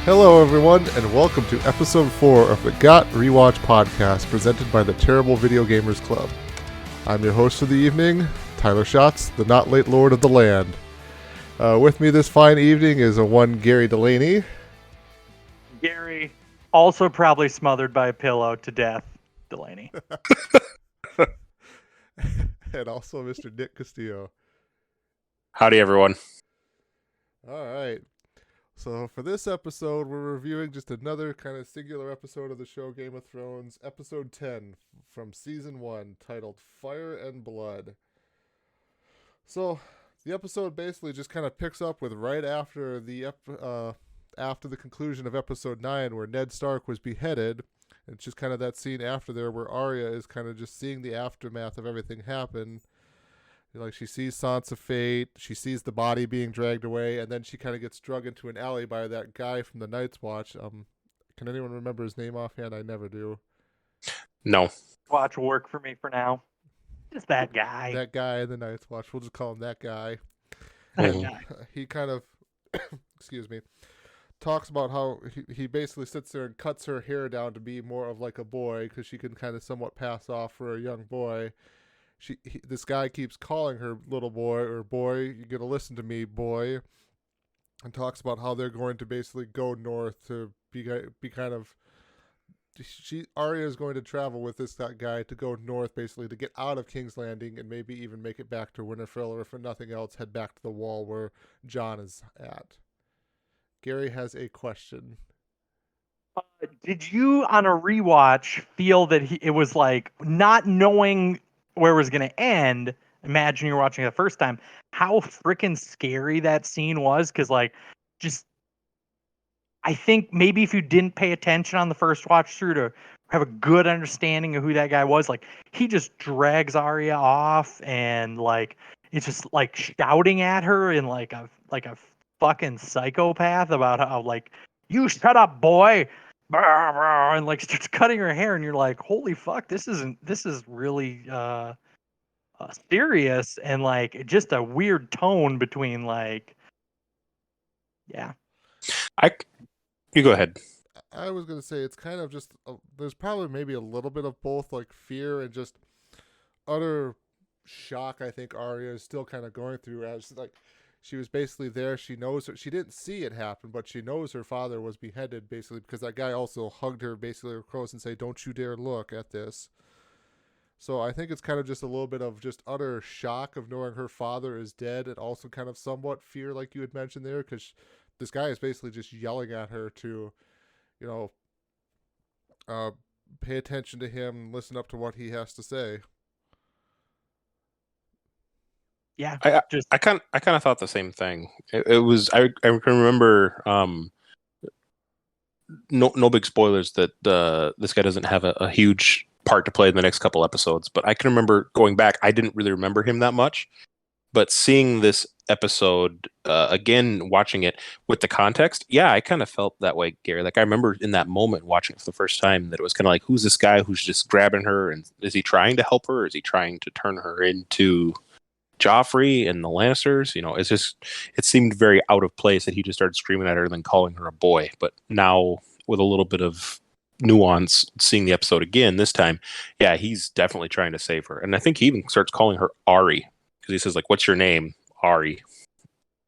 Hello, everyone, and welcome to episode 4 of the Rewatch podcast presented by the Terrible Video Gamers Club. I'm your host for the evening, Tyler Schatz, the not late lord of the land. With me this fine evening is one Gary Delaney. Gary, also probably smothered by a pillow to death, Delaney. And also Mr. Nick Castillo. Howdy, everyone. All right. So for this episode, we're reviewing just another kind of singular episode of the show Game of Thrones, episode 10 from season 1, titled Fire and Blood. So the episode basically just kind of picks up with right after the conclusion of episode 9, where Ned Stark was beheaded. It's just kind of that scene after there where Arya is kind of just seeing the aftermath of everything happen. Like, she sees Sansa fate, she sees the body being dragged away, and then she kind of gets drug into an alley by that guy from the Night's Watch. Can anyone remember his name offhand? I never do. No. Watch will work for me for now. Just that guy. That guy in the Night's Watch. We'll just call him that guy. He kind of, excuse me, talks about how he basically sits there and cuts her hair down to be more of like a boy, because she can kind of somewhat pass off for a young boy. This guy keeps calling her little boy, or boy, you gotta listen to me, boy, and talks about how they're going to basically go north to be kind of, Arya is going to travel with this guy to go north, basically to get out of King's Landing and maybe even make it back to Winterfell, or if for nothing else, head back to the wall where Jon is at. Gary has a question. Did you, on a rewatch, feel that it was like, not knowing where it was going to end, imagine you're watching it the first time, how freaking scary that scene was? Because, like, just, I think maybe if you didn't pay attention on the first watch through to have a good understanding of who that guy was, like, he just drags Arya off and, like, it's just, like, shouting at her in, like a fucking psychopath about how, like, you shut up, boy, and, like, starts cutting her hair, and you're like, holy fuck, this is really serious, and, like, just a weird tone between, like, yeah. You go ahead. I was going to say it's kind of just, there's probably maybe a little bit of both, like fear and just utter shock. I think Arya is still kind of going through, as like she was basically there. She knows she didn't see it happen, but she knows her father was beheaded basically because that guy also hugged her basically across and say, "Don't you dare look at this." So I think it's kind of just a little bit of just utter shock of knowing her father is dead, and also kind of somewhat fear, like you had mentioned there, because this guy is basically just yelling at her to, pay attention to him and listen up to what he has to say. Yeah, I kind of thought the same thing. It was I can remember no big spoilers that this guy doesn't have a huge part to play in the next couple episodes, but I can remember going back, I didn't really remember him that much, but seeing this episode again, watching it with the context, yeah, I kind of felt that way, Gary. Like, I remember in that moment watching it for the first time that it was kind of like, who's this guy who's just grabbing her, and is he trying to help her, or is he trying to turn her into Joffrey and the Lannisters? It's just, it seemed very out of place that he just started screaming at her and then calling her a boy. But now, with a little bit of nuance, seeing the episode again this time, yeah, he's definitely trying to save her. And I think he even starts calling her Ari, because he says, like, what's your name? Ari.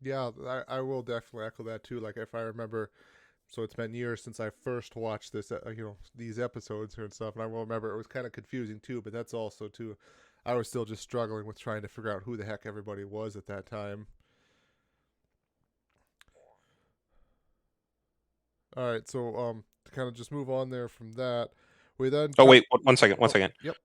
Yeah, I will definitely echo that too. Like, if I remember, so it's been years since I first watched this, these episodes here and stuff, and I will remember it was kind of confusing too, but that's also too, I was still just struggling with trying to figure out who the heck everybody was at that time. All right, so to kind of just move on there from that, we then... Oh, wait, one second. Yep.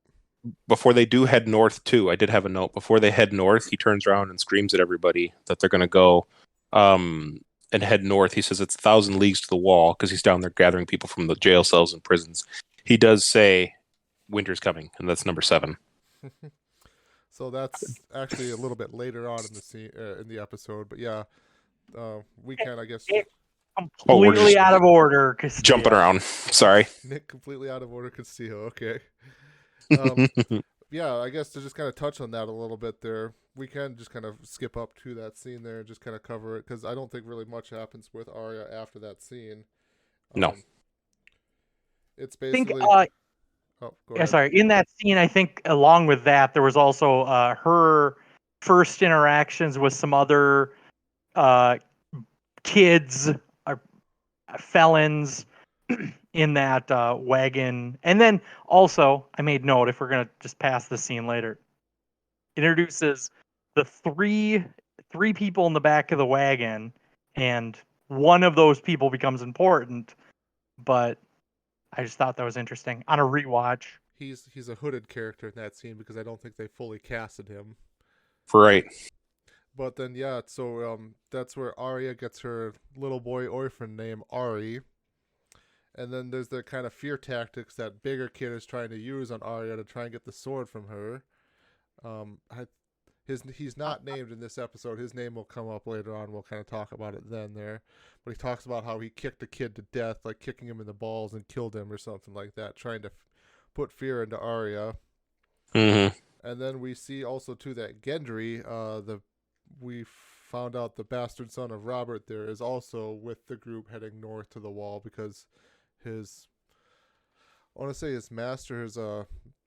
Before they do head north, too, I did have a note. Before they head north, he turns around and screams at everybody that they're going to go and head north. He says it's 1,000 leagues to the wall, because he's down there gathering people from the jail cells and prisons. He does say winter's coming, and that's number 7. So that's actually a little bit later on in the scene, in the episode, but yeah, we can, I guess... Completely out of order. Jumping around. Sorry. Nick, completely out of order. Castillo. Okay. Yeah, I guess to just kind of touch on that a little bit there, we can just kind of skip up to that scene there and just kind of cover it, because I don't think really much happens with Arya after that scene. No. It's I think, basically. Oh, go ahead. sorry. In that scene, I think along with that, there was also her first interactions with some other kids, uh, felons in that wagon. And then also, I made note, if we're going to just pass the scene later, introduces the three people in the back of the wagon, and one of those people becomes important. But I just thought that was interesting on a rewatch. He's a hooded character in that scene because I don't think they fully casted him. Right. But then yeah, so that's where Arya gets her little boy orphan named Ari. And then there's the kind of fear tactics that bigger kid is trying to use on Arya to try and get the sword from her. He's not named in this episode. His name will come up later on. We'll kind of talk about it then there. But he talks about how he kicked a kid to death, like kicking him in the balls and killed him or something like that, trying to put fear into Arya. Mm-hmm. And then we see also too that Gendry, we found out the bastard son of Robert there is also with the group heading north to the wall because his, I want to say his master, his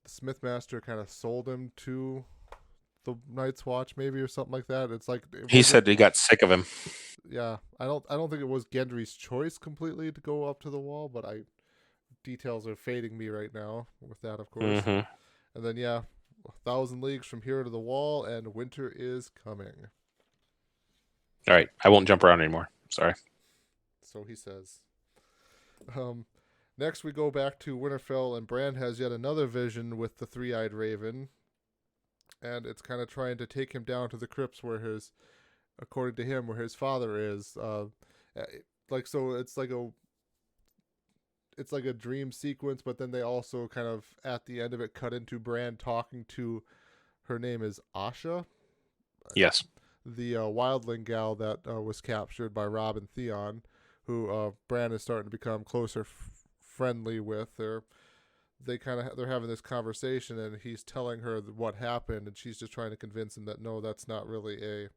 Smith master, kind of sold him to the Night's Watch maybe or something like that. It's like He said he got sick of him. Yeah, I don't think it was Gendry's choice completely to go up to the wall, but details are fading me right now with that, of course. Mm-hmm. And then 1,000 leagues from here to the wall, and winter is coming. All right, I won't jump around anymore. Sorry. So he says. Next we go back to Winterfell, and Bran has yet another vision with the three-eyed raven, and it's kind of trying to take him down to the crypts where according to him, where his father is. So it's like a dream sequence, but then they also kind of at the end of it cut into Bran talking to, her name is Asha. Yes. The wildling gal that was captured by Robb and Theon, who Bran is starting to become closer friendly with. They're having this conversation, and he's telling her what happened, and she's just trying to convince him that no, that's not really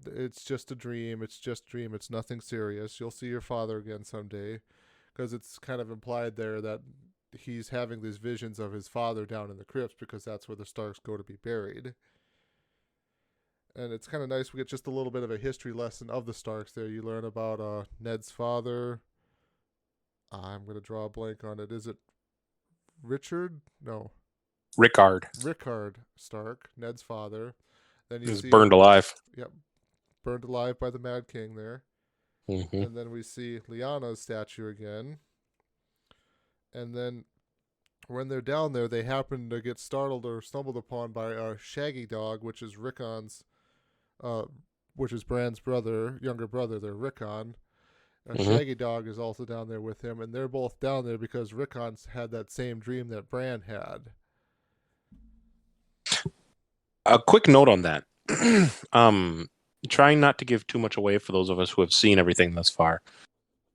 it's just a dream. It's just a dream. It's nothing serious. You'll see your father again someday, because it's kind of implied there that he's having these visions of his father down in the crypts because that's where the Starks go to be buried. And it's kind of nice. We get just a little bit of a history lesson of the Starks there. You learn about Ned's father. I'm going to draw a blank on it. Is it Richard? No. Rickard. Rickard Stark, Ned's father. Then He was burned alive. Yep. Burned alive by the Mad King there. Mm-hmm. And then we see Lyanna's statue again. And then when they're down there, they happen to get startled or stumbled upon by a Shaggy Dog, which is Rickon's, which is Bran's younger brother there, Rickon. Shaggy Dog is also down there with him, and they're both down there because Rickon's had that same dream that Bran had. A quick note on that. Trying not to give too much away for those of us who have seen everything thus far.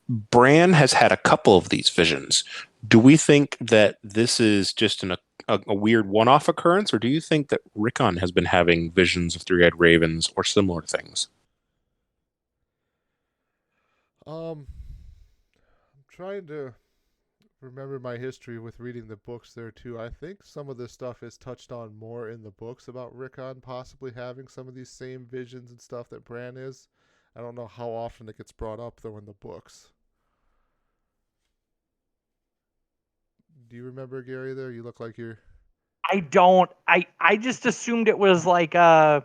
Bran has had a couple of these visions. Do we think that this is just a weird one-off occurrence, or do you think that Rickon has been having visions of three-eyed ravens or similar things? I'm trying to remember my history with reading the books there too. I think some of this stuff is touched on more in the books about Rickon possibly having some of these same visions and stuff that Bran is. I don't know how often it gets brought up though in the books. Do you remember, Gary, there? You look like you're... I don't. I just assumed it was like I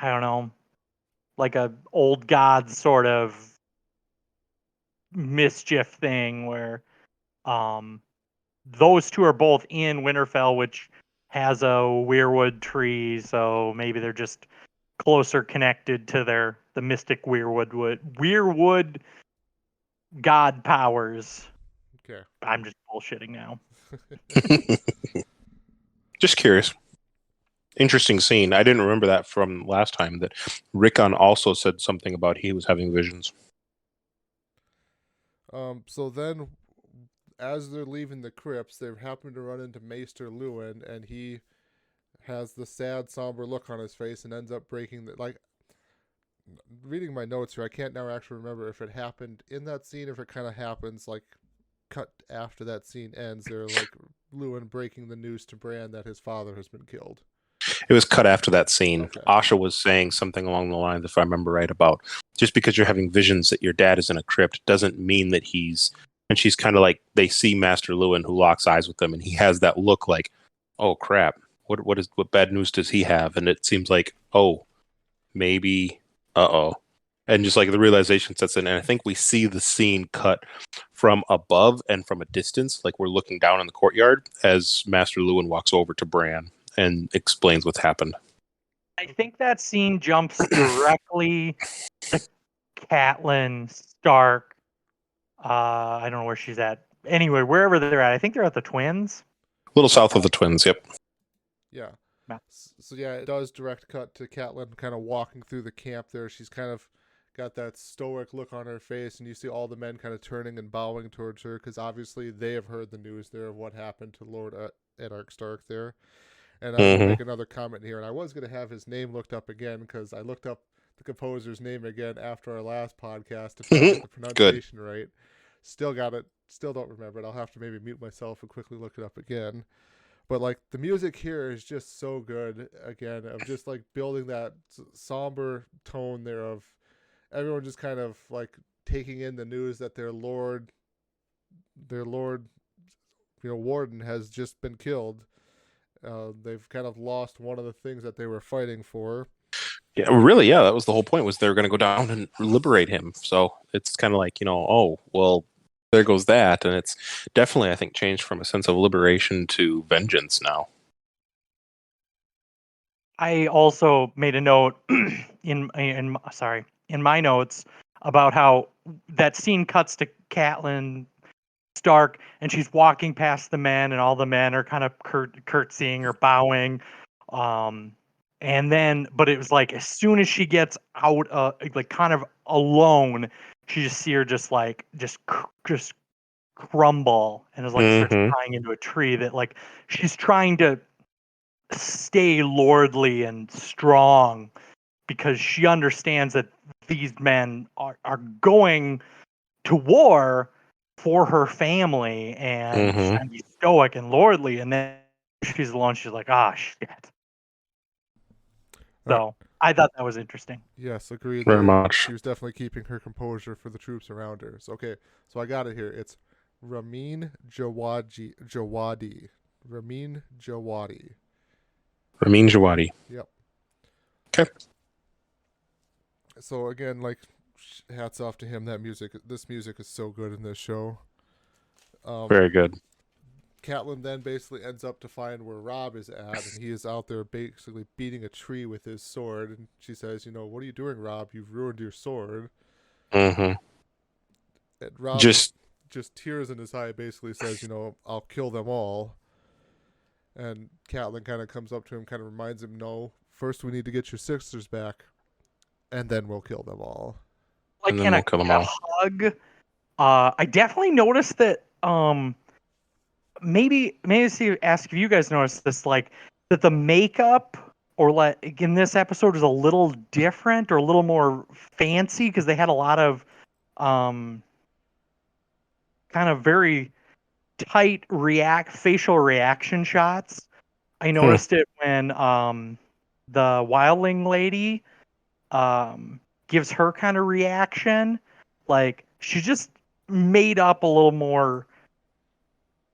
don't know, like a old gods sort of mischief thing where those two are both in Winterfell, which has a weirwood tree, so maybe they're just closer connected to the mystic weirwood god powers. Okay. I'm just bullshitting now. Just curious. Interesting scene. I didn't remember that from last time, that Rickon also said something about he was having visions. So then, as they're leaving the crypts, they happen to run into Maester Luwin, and he has the sad, somber look on his face and ends up breaking the... reading my notes here, I can't now actually remember if it happened in that scene, if it kind of happens like cut after that scene ends. They're like Lewin breaking the news to Bran that his father has been killed. It was cut after that scene. Okay. Asha was saying something along the lines, if I remember right, about just because you're having visions that your dad is in a crypt doesn't mean that he's. And she's kind of like, they see Master Lewin, who locks eyes with them, and he has that look like, oh crap, what bad news does he have? And it seems like, oh, maybe, and just like the realization sets in, and I think we see the scene cut from above and from a distance, like we're looking down in the courtyard as Master Lewin walks over to Bran and explains what's happened. I think that scene jumps directly to Catelyn Stark. I don't know where she's at. Anyway, wherever they're at, I think they're at the Twins. A little south of the Twins, yep. Yeah. Yeah. So yeah, it does direct cut to Catelyn kind of walking through the camp there. She's kind of got that stoic look on her face, and you see all the men kind of turning and bowing towards her because obviously they have heard the news there of what happened to Lord Eddard Stark there. And I'm going to make another comment here, and I was going to have his name looked up again because I looked up the composer's name again after our last podcast to try to get the pronunciation right. Still got it. Still don't remember it. I'll have to maybe mute myself and quickly look it up again. But like the music here is just so good. Again, of just like building that somber tone there of everyone just kind of like taking in the news that their lord, warden has just been killed. They've kind of lost one of the things that they were fighting for. Yeah, really, yeah, that was the whole point, was they were going to go down and liberate him. So it's kind of like, oh, well, there goes that. And it's definitely, I think, changed from a sense of liberation to vengeance now. I also made a note in my notes about how that scene cuts to Catelyn Stark, and she's walking past the men, and all the men are kind of curtsying or bowing. And then, but it was like as soon as she gets out, like kind of alone, you just see her just crumble, and is like starts crying into a tree. That like she's trying to stay lordly and strong because she understands that these men are going to war for her family, and she's trying to be stoic and lordly, and then she's alone. She's like, shit. So I thought that was interesting. Yes, agreed. Very much. She was definitely keeping her composure for the troops around her. So, okay, so I got it here. It's Ramin Djawadi. Ramin Djawadi. Ramin Djawadi. Yep. Okay. So again, like, hats off to him. This music is so good in this show. Very good. Catelyn then basically ends up to find where Robb is at, and he is out there basically beating a tree with his sword. And she says, "What are you doing, Robb? You've ruined your sword." Mm-hmm. And Robb just tears in his eye, basically says, "I'll kill them all." And Catelyn kind of comes up to him, kind of reminds him, "No, first we need to get your sisters back, and then we'll kill them all." Like in a hug. I definitely noticed that. Maybe ask if you guys noticed this, like that the makeup or like in this episode is a little different or a little more fancy because they had a lot of kind of very tight facial reaction shots. I noticed it when the wildling lady gives her kind of reaction, like she just made up a little more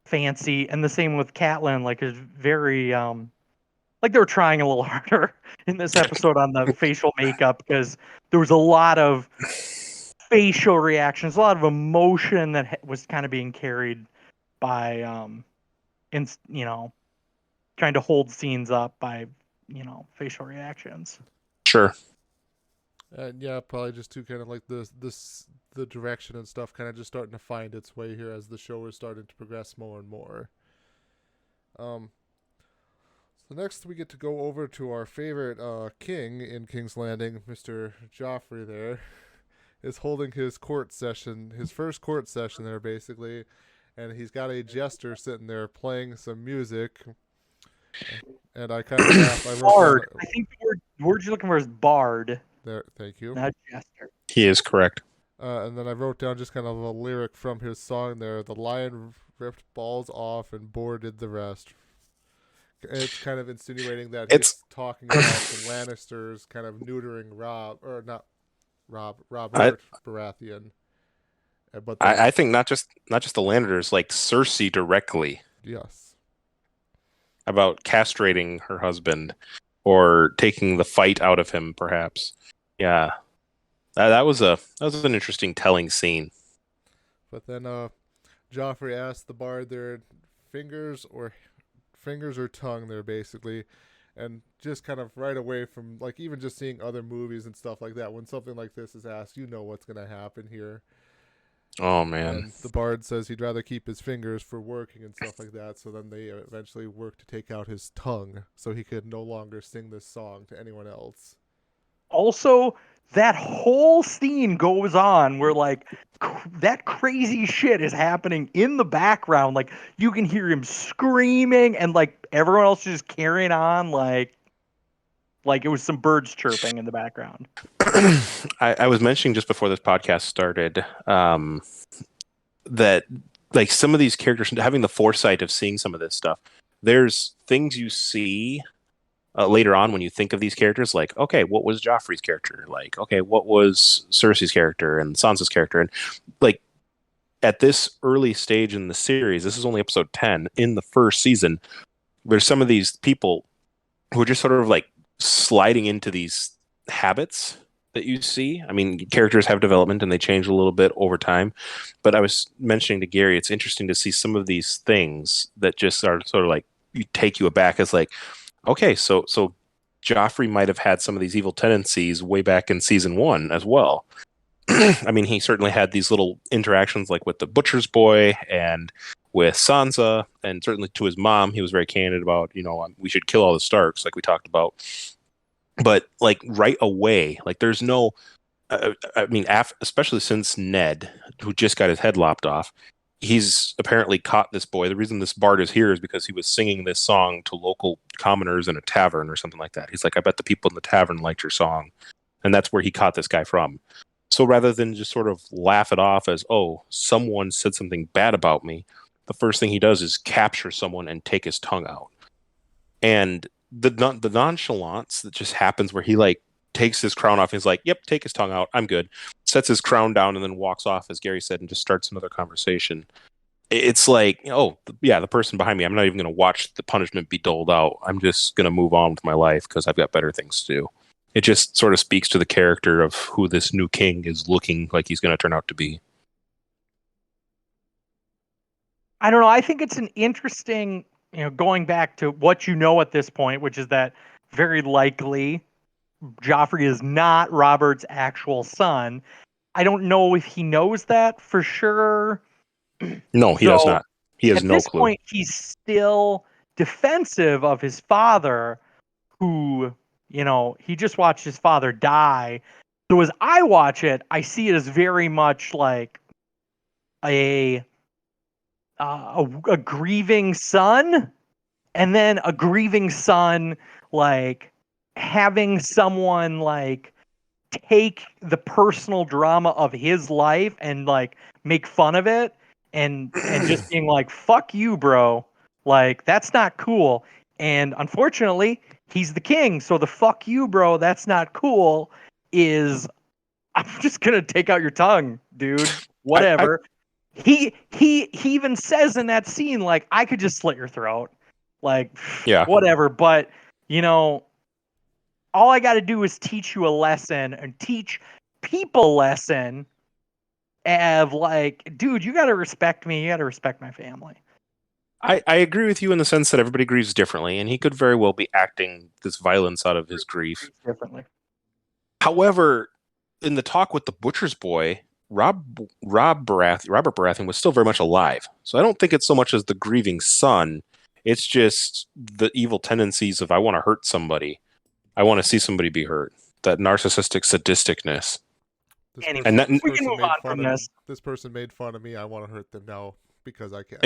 fancy, and the same with Catelyn, like is very like they were trying a little harder in this episode on the facial makeup because there was a lot of facial reactions, a lot of emotion that was kind of being carried by trying to hold scenes up by facial reactions. Sure. And yeah, probably just to kind of like the direction and stuff kind of just starting to find its way here as the show is starting to progress more and more. So next we get to go over to our favorite king in King's Landing, Mr. Joffrey there, is holding his first court session there basically, and he's got a jester sitting there playing some music. And I kind of laughed. Bard. I think the word you're looking for is bard. There, thank you. Not Jester. He is correct. And then I wrote down just kind of a lyric from his song there. The lion ripped balls off and boarded the rest. It's kind of insinuating that he's talking about the Lannisters kind of neutering Robert Baratheon. But I think not just the Lannisters, like Cersei directly. Yes. About castrating her husband or taking the fight out of him, perhaps. Yeah. That was an interesting telling scene. But then Joffrey asked the bard their fingers or tongue there basically, and just kind of right away from like even just seeing other movies and stuff like that, when something like this is asked, you know what's going to happen here. Oh man. And the bard says he'd rather keep his fingers for working and stuff like that, so then they eventually work to take out his tongue so he could no longer sing this song to anyone else. Also, that whole scene goes on where like that crazy shit is happening in the background. Like you can hear him screaming and like everyone else just carrying on like it was some birds chirping in the background. I was mentioning just before this podcast started that like some of these characters having the foresight of seeing some of this stuff. There's things you see later on when you think of these characters, like, okay, what was Joffrey's character? Like, okay, what was Cersei's character and Sansa's character? And like at this early stage in the series, this is only episode 10 in the first season, there's some of these people who are just sort of like sliding into these habits that you see. I mean, characters have development and they change a little bit over time. But I was mentioning to Gary, it's interesting to see some of these things that just are sort of like, you take you aback as like, okay, so Joffrey might have had some of these evil tendencies way back in season 1 as well. I mean, he certainly had these little interactions like with the butcher's boy and with Sansa, and certainly to his mom, he was very candid about, we should kill all the Starks, like we talked about. But like right away, like there's no, I mean, especially since Ned, who just got his head lopped off, he's apparently caught this boy. The reason this bard is here is because he was singing this song to local commoners in a tavern or something like that. He's like, I bet the people in the tavern liked your song. And that's where he caught this guy from. So rather than just sort of laugh it off as, oh, someone said something bad about me, the first thing he does is capture someone and take his tongue out. And the nonchalance that just happens where he like takes his crown off. He's like, yep, take his tongue out. I'm good. Sets his crown down and then walks off, as Gary said, and just starts another conversation. It's like, the person behind me, I'm not even going to watch the punishment be doled out. I'm just going to move on with my life because I've got better things to do. It just sort of speaks to the character of who this new king is looking like he's going to turn out to be. I don't know. I think it's an interesting, going back to what you know at this point, which is that very likely Joffrey is not Robert's actual son. I don't know if he knows that for sure. No, he does not. He has no clue. At this point, he's still defensive of his father, who, he just watched his father die. So as I watch it, I see it as very much like a grieving son, and then a grieving son, like having someone like take the personal drama of his life and like make fun of it and just being like, fuck you, bro. Like, that's not cool. And unfortunately, he's the king. So the fuck you, bro, that's not cool is, I'm just going to take out your tongue, dude. Whatever. He even says in that scene, like, I could just slit your throat. Like, yeah, whatever. But, all I got to do is teach you a lesson and teach people a lesson of like, dude, you got to respect me. You got to respect my family. I agree with you in the sense that everybody grieves differently, and he could very well be acting this violence out of his grief differently. However, in the talk with the butcher's boy, Robert Baratheon was still very much alive. So I don't think it's so much as the grieving son. It's just the evil tendencies of, I want to hurt somebody. I want to see somebody be hurt. That narcissistic sadisticness. This person made fun of me. I want to hurt them now because I can.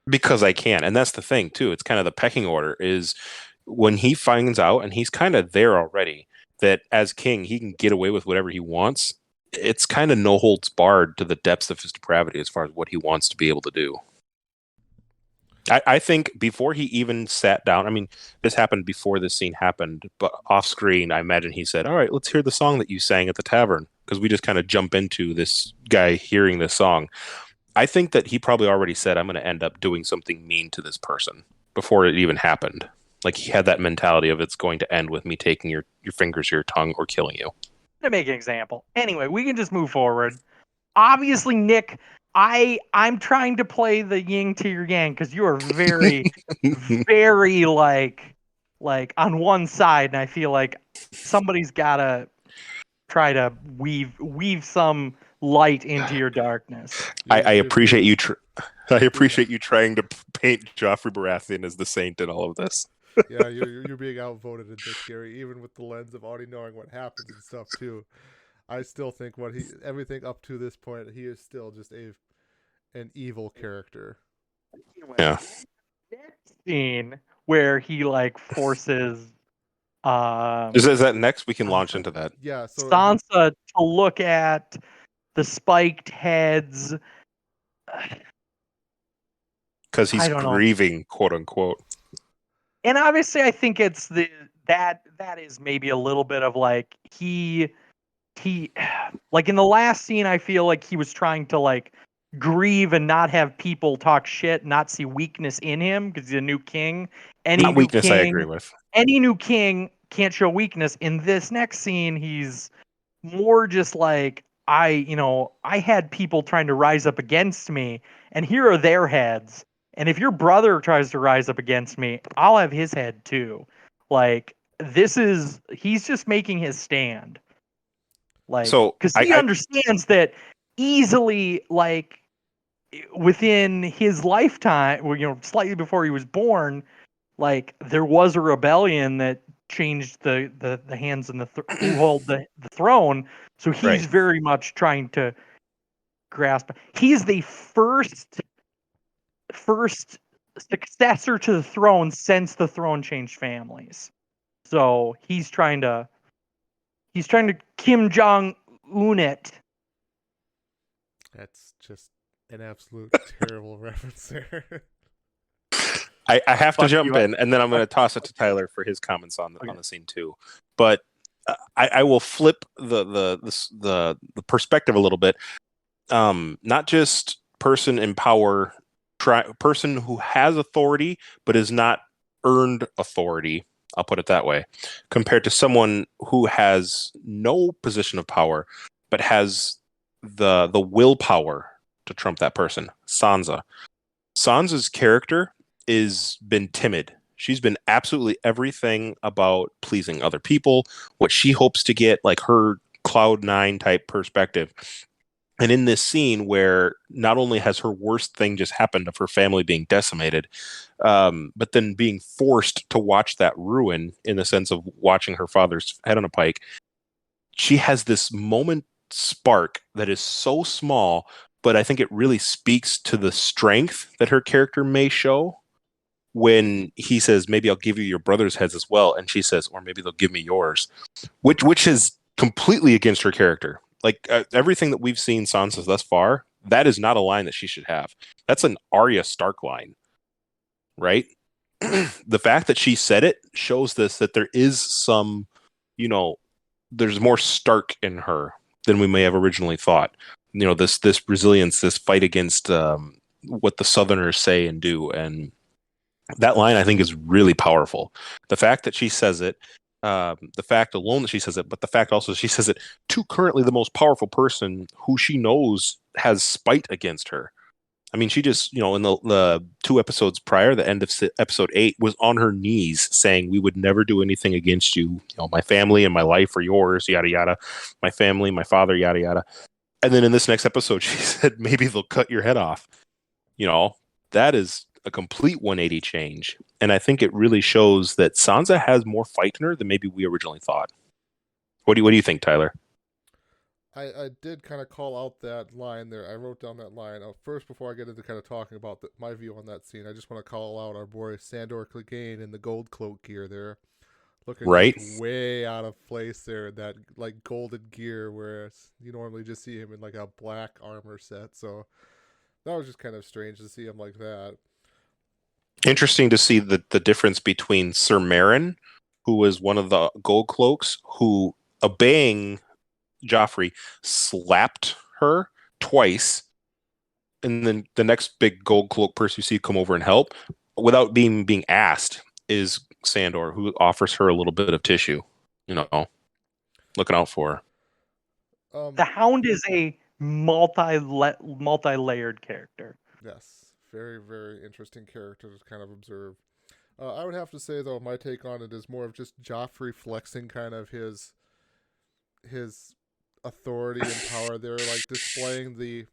Because I can. And that's the thing, too. It's kind of the pecking order is when he finds out, and he's kind of there already, that as king, he can get away with whatever he wants. It's kind of no holds barred to the depths of his depravity as far as what he wants to be able to do. I think before he even sat down, I mean, this happened before this scene happened, but off screen, I imagine he said, all right, let's hear the song that you sang at the tavern, because we just kind of jump into this guy hearing this song. I think that he probably already said, I'm going to end up doing something mean to this person before it even happened. Like, he had that mentality of it's going to end with me taking your fingers or your tongue or killing you. To make an example. Anyway, we can just move forward. Obviously, Nick, I'm trying to play the yin to your yang because you are very, very like on one side, and I feel like somebody's gotta try to weave some light into your darkness. I appreciate you. I appreciate you trying to paint Joffrey Baratheon as the saint in all of this. Yeah, you're being outvoted in this, Gary. Even with the lens of already knowing what happens and stuff too, I still think everything up to this point, he is still just an evil character. Yeah. Next scene where he like forces Is that next? We can launch into that. Yeah, so Sansa to look at the spiked heads. Because he's grieving, quote unquote. And obviously, I think it's that is maybe a little bit of like he like in the last scene, I feel like he was trying to like grieve and not have people talk shit, not see weakness in him because he's a new king. Not weakness, I agree with. Any new king can't show weakness. In this next scene, he's more just like I had people trying to rise up against me, and here are their heads. And if your brother tries to rise up against me, I'll have his head too. Like he's just making his stand. Like, because he understands that easily, like within his lifetime, slightly before he was born, like there was a rebellion that changed the hands and who hold the throne. So he's very much trying to grasp. He's the first successor to the throne since the throne changed families. So he's trying to Kim Jong-un it. That's just an absolute terrible reference there. I have to jump in, and then I'm going to toss it to Tyler for his comments on the scene too. But I will flip the perspective a little bit. Not just person in power, person who has authority but has not earned authority. I'll put it that way, compared to someone who has no position of power but has the willpower to trump that person. Sansa's character is been timid. She's been absolutely everything about pleasing other people, what she hopes to get, like her Cloud9 type perspective. And in this scene where not only has her worst thing just happened of her family being decimated, but then being forced to watch that ruin in the sense of watching her father's head on a pike, she has this moment spark that is so small, but I think it really speaks to the strength that her character may show when he says, maybe I'll give you your brother's heads as well. And she says, or maybe they'll give me yours, which is completely against her character. Like everything that we've seen Sansa thus far, that is not a line that she should have. That's an Arya Stark line, right? The fact that she said it shows that there is some, there's more Stark in her than we may have originally thought. This resilience, this fight against what the Southerners say and do. And that line, I think, is really powerful. The fact that she says it, the fact alone that she says it, but the fact also she says it to currently the most powerful person who she knows has spite against her. I mean, she just, in the 2 episodes prior, the end of episode 8, was on her knees saying, we would never do anything against you. My family and my life are yours, yada, yada. My family, my father, yada, yada. And then in this next episode, she said, maybe they'll cut your head off. That is a complete 180 change. And I think it really shows that Sansa has more fight in her than maybe we originally thought. What do you think, Tyler? I did kind of call out that line there. I wrote down that line. First, before I get into kind of talking about my view on that scene, I just want to call out our boy Sandor Clegane in the gold cloak gear there. looking Right? just way out of place there in that like golden gear, whereas you normally just see him in like a black armor set. So that was just kind of strange to see him like that. Interesting to see the difference between Sir Meryn, who was one of the gold cloaks, who, obeying Joffrey, slapped her twice, and then the next big gold cloak person you see come over and help without being asked is Sandor, who offers her a little bit of tissue, looking out for her. The Hound is a multi-layered character. Yes, very, very interesting character to kind of observe. I would have to say, though, my take on it is more of just Joffrey flexing kind of his authority and power there, like displaying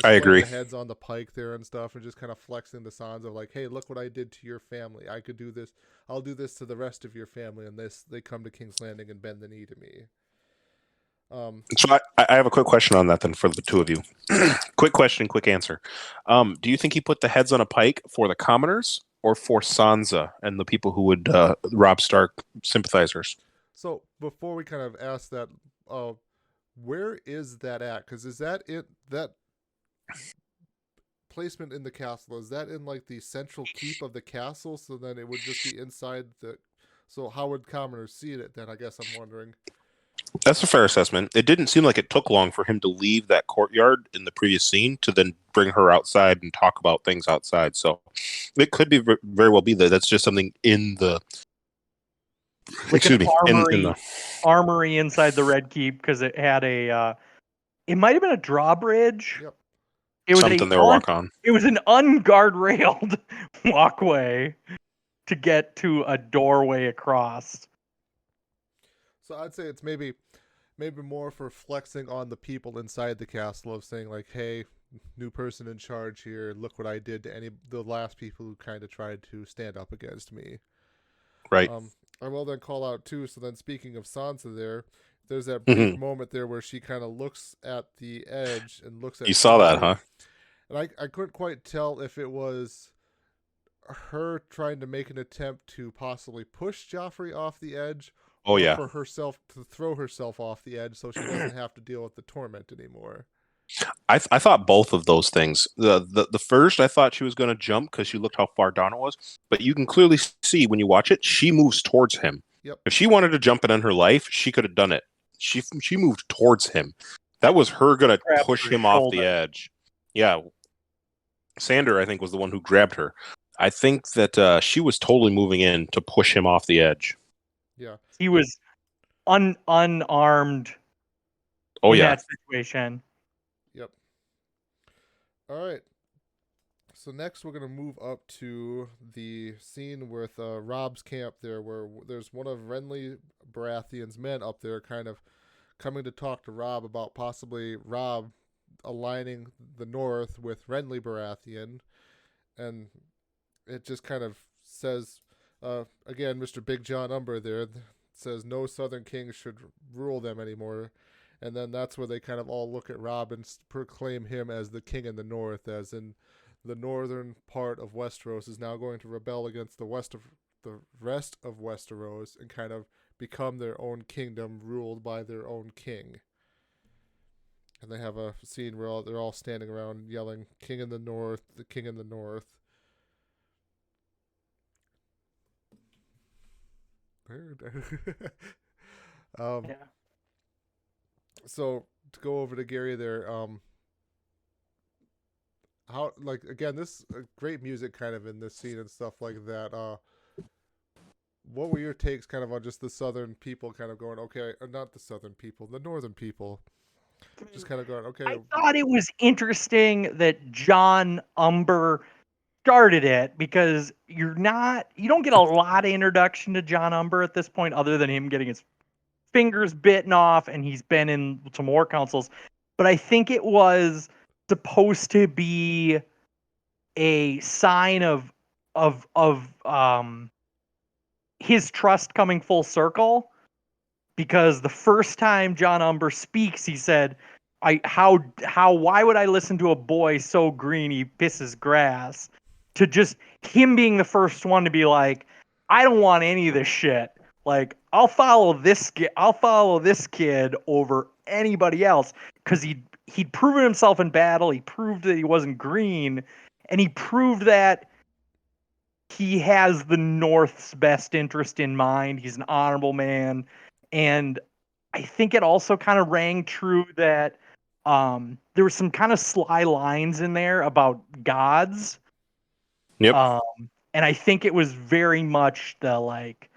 I agree. the heads on the pike there and stuff, and just kind of flexing the Sansa of like, hey, look what I did to your family. I could do this. I'll do this to the rest of your family, and they come to King's Landing and bend the knee to me. So I have a quick question on that then for the two of you. Quick question, quick answer. Do you think he put the heads on a pike for the commoners or for Sansa and the people who would Robb Stark sympathizers? So before we kind of ask that, where is that at? Because is that that placement in the castle? Is that in like the central keep of the castle? So then it would just be inside the. So how would commoners see it then? I guess I'm wondering. That's a fair assessment. It didn't seem like it took long for him to leave that courtyard in the previous scene to then bring her outside and talk about things outside. So it could be very well be that that's just something in the armory inside the Red Keep, because it had it might have been a drawbridge. Yep. It was something they were walking on. It was an unguardrailed walkway to get to a doorway across. So I'd say it's maybe more for flexing on the people inside the castle of saying like, hey, new person in charge here, look what I did to the last people who kind of tried to stand up against me. Right. I will then call out too, so then speaking of Sansa there's that brief moment there where she kind of looks at the edge and looks at You saw that, huh? And I couldn't quite tell if it was her trying to make an attempt to possibly push Joffrey off the edge, or for herself to throw herself off the edge so she doesn't have to deal with the torment anymore. I thought both of those things. The first, I thought she was going to jump because she looked how far down it was. But you can clearly see when you watch it, she moves towards him. Yep. If she wanted to jump it in her life, she could have done it. She moved towards him. That was her going to push him off the edge. Yeah. Sandor, I think, was the one who grabbed her. I think that she was totally moving in to push him off the edge. Yeah. He was unarmed in that situation. Yep. All right. So next we're going to move up to the scene with Robb's camp there, where there's one of Renly Baratheon's men up there kind of coming to talk to Robb about possibly Robb aligning the North with Renly Baratheon. And it just kind of says, again, Mr. Big John Umber there says no Southern king should rule them anymore. And then that's where they kind of all look at Robb and proclaim him as the king in the North, as in the northern part of Westeros is now going to rebel against the rest of Westeros and kind of become their own kingdom ruled by their own king. And they have a scene where they're all standing around yelling, "King in the North, the King in the North." Yeah. So to go over to Gary there, how, like, again, this great music kind of in this scene and stuff like that. What were your takes kind of on just the Southern people kind of going, okay, or not the Southern people, the Northern people, just kind of going, okay. I thought it was interesting that John Umber started it, because you don't get a lot of introduction to John Umber at this point, other than him getting his fingers bitten off, and he's been in some war councils. But I think it was supposed to be a sign of his trust coming full circle, because the first time John Umber speaks, he said, why would I listen to a boy so green he pisses grass?" To just him being the first one to be like, I don't want any of this shit. Like, I'll follow this kid over anybody else because he'd proven himself in battle. He proved that he wasn't green, and he proved that he has the North's best interest in mind. He's an honorable man, and I think it also kind of rang true that there were some kind of sly lines in there about gods. Yep. And I think it was very much the like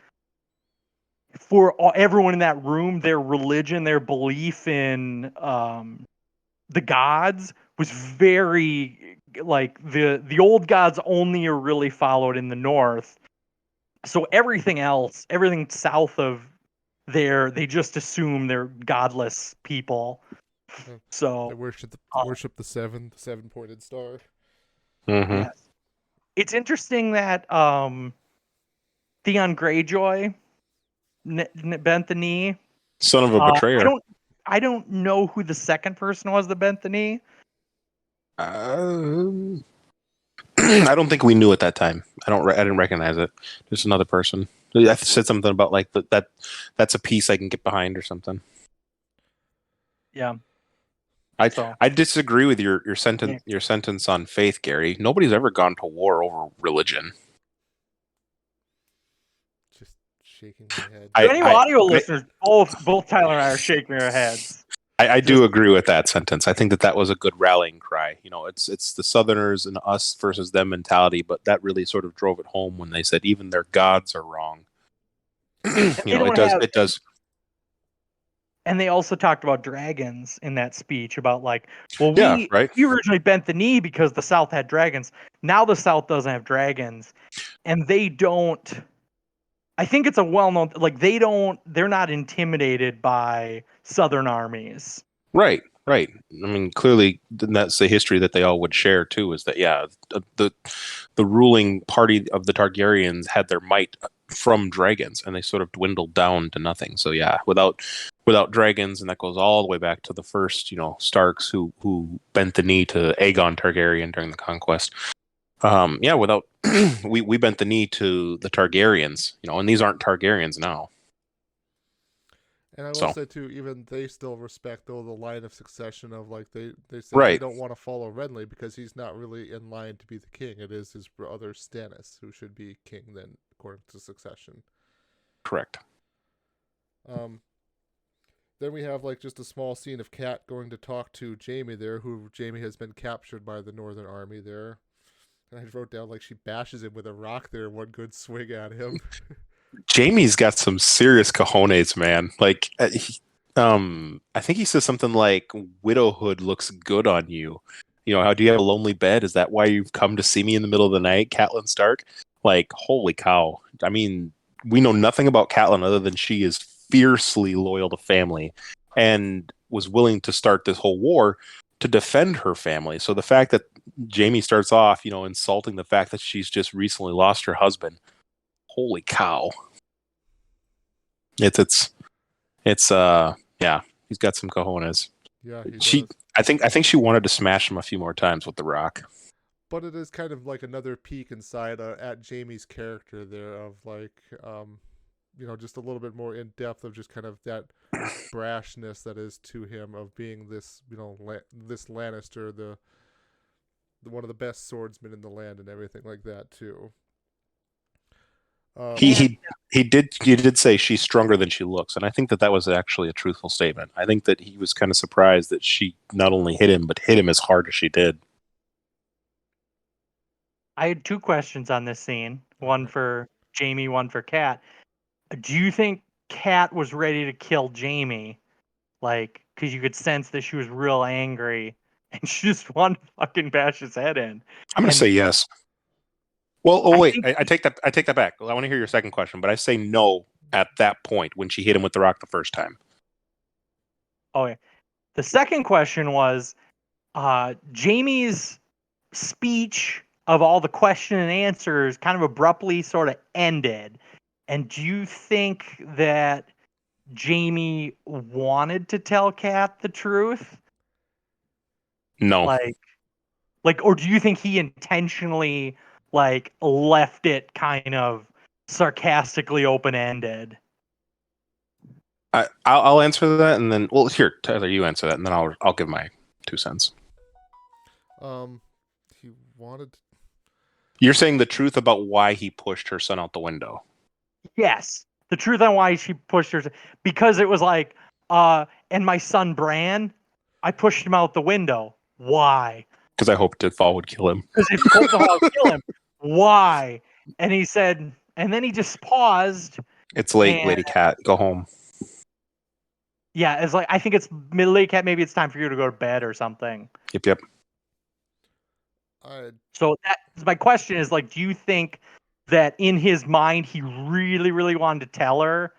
for everyone in that room, their religion, their belief in the gods was very like the old gods only are really followed in the North. So everything else, everything south of there, they just assume they're godless people. So They worship the seven-pointed star. Mm-hmm. yes. It's interesting that Theon Greyjoy bent the knee. Son of a betrayer. I don't know who the second person was that bent the knee. I don't think we knew at that time. I didn't recognize it. Just another person. I said something about like that's a piece I can get behind or something. Yeah. I disagree with your sentence on faith, Gary. Nobody's ever gone to war over religion. Just shaking my head. Any audio listeners, both Tyler and I are shaking our heads. I do agree with that sentence. I think that was a good rallying cry. You know, it's the Southerners and us versus them mentality, but that really sort of drove it home when they said even their gods are wrong. It does. And they also talked about dragons in that speech about like, well, we originally bent the knee because the South had dragons. Now the South doesn't have dragons, and they don't. I think it's a well-known like they're not intimidated by Southern armies. Right. I mean, clearly that's the history that they all would share too. Is that the ruling party of the Targaryens had their might from dragons, and they sort of dwindled down to nothing. So yeah, without dragons, and that goes all the way back to the first, Starks who bent the knee to Aegon Targaryen during the conquest. Without we bent the knee to the Targaryens, and these aren't Targaryens now. And I will say too, even they still respect the line of succession of like they say they don't want to follow Renly because he's not really in line to be the king. It is his brother Stannis who should be king then, according to succession. Correct. Then we have like just a small scene of Cat going to talk to Jaime there, who Jaime has been captured by the Northern Army there. And I wrote down like she bashes him with a rock there, one good swing at him. Jaime's got some serious cojones, man. Like, I think he says something like, "Widowhood looks good on you." How do you have a lonely bed? Is that why you've come to see me in the middle of the night, Catelyn Stark? Like, holy cow! I mean, we know nothing about Catelyn other than she is fiercely loyal to family and was willing to start this whole war to defend her family. So the fact that Jaime starts off, insulting the fact that she's just recently lost her husband. Holy cow. It's he's got some cojones. Yeah, he does. I think she wanted to smash him a few more times with the rock. But it is kind of like another peek inside at Jaime's character there of like just a little bit more in depth of just kind of that brashness that is to him of being this, this Lannister, the one of the best swordsmen in the land and everything like that too. He did say she's stronger than she looks, and I think that was actually a truthful statement. I think that he was kind of surprised that she not only hit him, but hit him as hard as she did. I had two questions on this scene, one for Jaime, one for Kat. Do you think Kat was ready to kill Jaime? Like, because you could sense that she was real angry, and she just wanted to fucking bash his head in. I'm going to say yes. Well, I take that back. I want to hear your second question, but I say no at that point when she hit him with the rock the first time. Okay. The second question was Jaime's speech of all the question and answers kind of abruptly sort of ended. And do you think that Jaime wanted to tell Kat the truth? No. Or do you think he intentionally left it kind of sarcastically open-ended? I'll answer that, and then here, Tyler, you answer that, and then I'll give my 2 cents. He wanted. You're saying the truth about why he pushed her son out the window. Yes, the truth on why she pushed her, because it was like, and my son Bran, I pushed him out the window. Why? Because I hoped Deadfall would kill him. Because if Deadfall would kill him, why? And he said, and then he just paused. It's late, Lady Cat. Go home. Yeah, it's like, I think it's Lady Cat. Maybe it's time for you to go to bed or something. Yep. So my question is, like, do you think that in his mind he really, really wanted to tell her,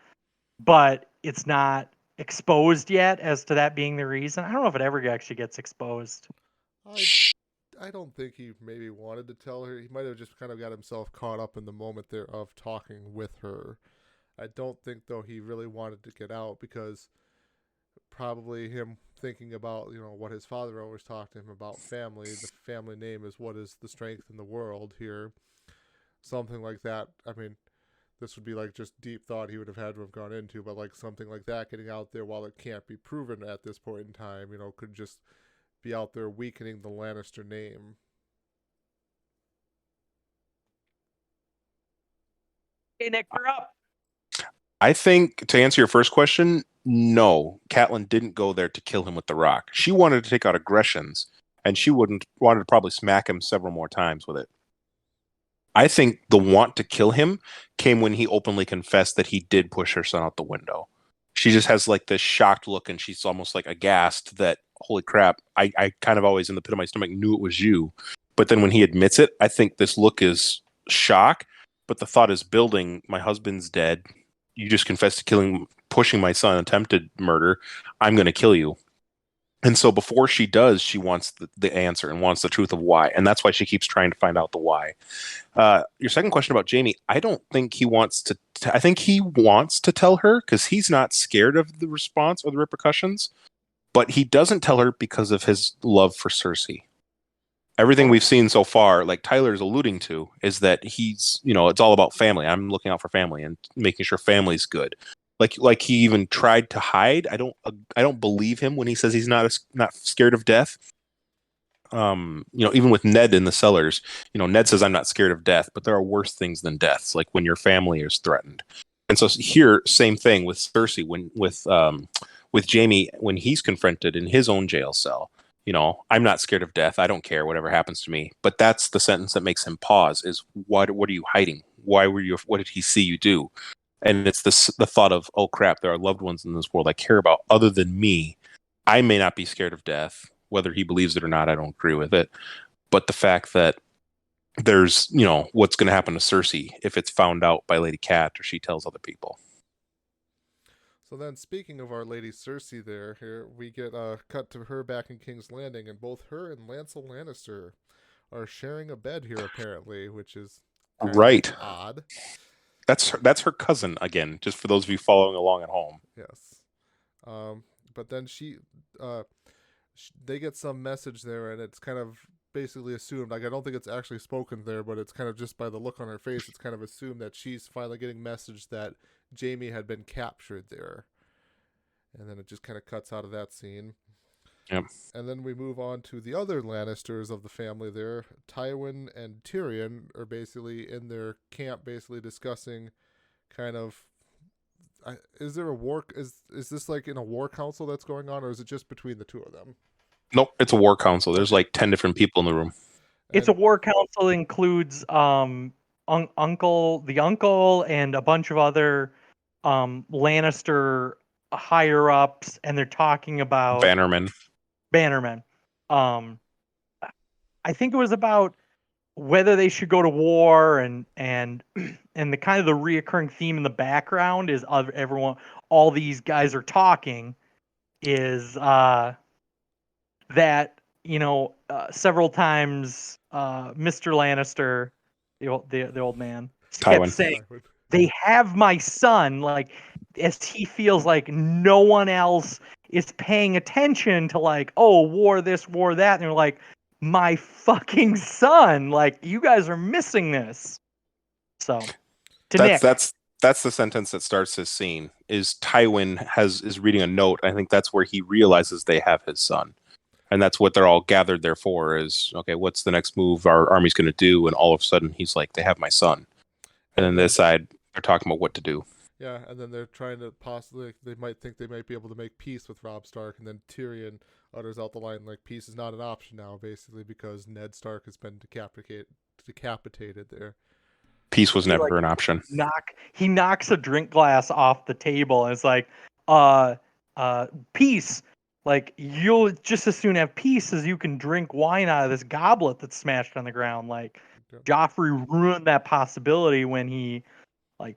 but it's not exposed yet as to that being the reason? I don't know if it ever actually gets exposed. I don't think he maybe wanted to tell her. He might have just kind of got himself caught up in the moment there of talking with her. I don't think, though, he really wanted to get out, because probably him thinking about, what his father always talked to him about family. The family name is what is the strength in the world here. Something like that. I mean, this would be like just deep thought he would have had to have gone into, but like something like that getting out there while it can't be proven at this point in time, could just be out there weakening the Lannister name. Hey, Nick, you're up. I think, to answer your first question, no, Catelyn didn't go there to kill him with the rock. She wanted to take out aggressions, and she wanted to probably smack him several more times with it. I think the want to kill him came when he openly confessed that he did push her son out the window. She just has like this shocked look, and she's almost like aghast that, holy crap, I kind of always in the pit of my stomach knew it was you. But then when he admits it, I think this look is shock, but the thought is building, my husband's dead. You just confessed to pushing my son, attempted murder. I'm going to kill you. And so before she does, she wants the answer and wants the truth of why. And that's why she keeps trying to find out the why. Your second question about Jaime, I don't think he wants to. I think he wants to tell her because he's not scared of the response or the repercussions. But he doesn't tell her because of his love for Cersei. Everything we've seen so far, like Tyler's alluding to, is that he's, it's all about family. I'm looking out for family and making sure family's good. Like he even tried to hide. I don't believe him when he says he's not scared of death. Even with Ned in the cellars, Ned says I'm not scared of death, but there are worse things than deaths, like when your family is threatened. And so here, same thing with Cersei with Jaime when he's confronted in his own jail cell. I'm not scared of death. I don't care whatever happens to me. But that's the sentence that makes him pause is what are you hiding? What did he see you do? And it's the thought of, oh crap, there are loved ones in this world I care about other than me. I may not be scared of death. Whether he believes it or not, I don't agree with it. But the fact that there's, what's going to happen to Cersei if it's found out by Lady Cat or she tells other people. So then, speaking of our Lady Cersei here we get cut to her back in King's Landing, and both her and Lancel Lannister are sharing a bed here, apparently, which is right odd. That's her cousin, again, just for those of you following along at home. Yes. But then they get some message there, and it's kind of basically assumed, like I don't think it's actually spoken there, but it's kind of just by the look on her face, it's kind of assumed that she's finally getting message that Jaime had been captured there. And then it just kind of cuts out of that scene. Yep. And then we move on to the other Lannisters of the family there. Tywin and Tyrion are basically in their camp, basically discussing kind of, is there a war, is this like in a war council that's going on, or is it just between the two of them? Nope, it's a war council. There's like 10 different people in the room. It's a war council, includes the uncle and a bunch of other Lannister higher ups, and they're talking about Bannermen. I think it was about whether they should go to war, and the kind of the reoccurring theme in the background is all these guys are talking is that several times Mr. Lannister, the old man, kept saying, they have my son, like, as he feels like no one else is paying attention to, like, oh, war this, war that, and they're like, my fucking son, like, you guys are missing this. So, that's that's the sentence that starts this scene. Is Tywin is reading a note. I think that's where he realizes they have his son, and that's what they're all gathered there for. Is okay. What's the next move our army's going to do? And all of a sudden, he's like, they have my son, and then this side they're talking about what to do. Yeah, and then they're trying to possibly, they might think they might be able to make peace with Robb Stark, and then Tyrion utters out the line, like, peace is not an option now, basically, because Ned Stark has been decapitated there. Peace was never an option. He knocks a drink glass off the table, and it's like, peace. Like, you'll just as soon have peace as you can drink wine out of this goblet that's smashed on the ground. Like, Joffrey ruined that possibility when he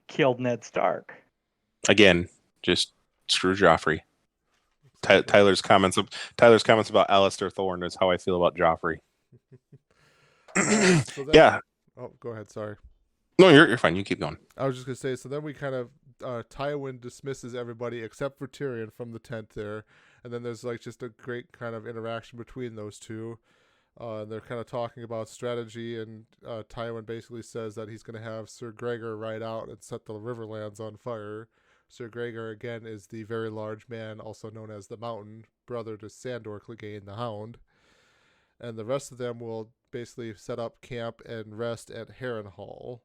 killed Ned Stark. Again, just screw Joffrey. Tyler's comments about Alistair Thorne is how I feel about Joffrey. Yeah. Oh, go ahead. Sorry. No, you're fine. You keep going. I was just gonna say. So then we kind of Tywin dismisses everybody except for Tyrion from the tent there, and then there's just a great kind of interaction between those two. They're kind of talking about strategy, and Tywin basically says that he's going to have Sir Gregor ride out and set the Riverlands on fire. Sir Gregor, again, is the very large man, also known as the Mountain, brother to Sandor Clegane the Hound. And the rest of them will basically set up camp and rest at Harrenhal.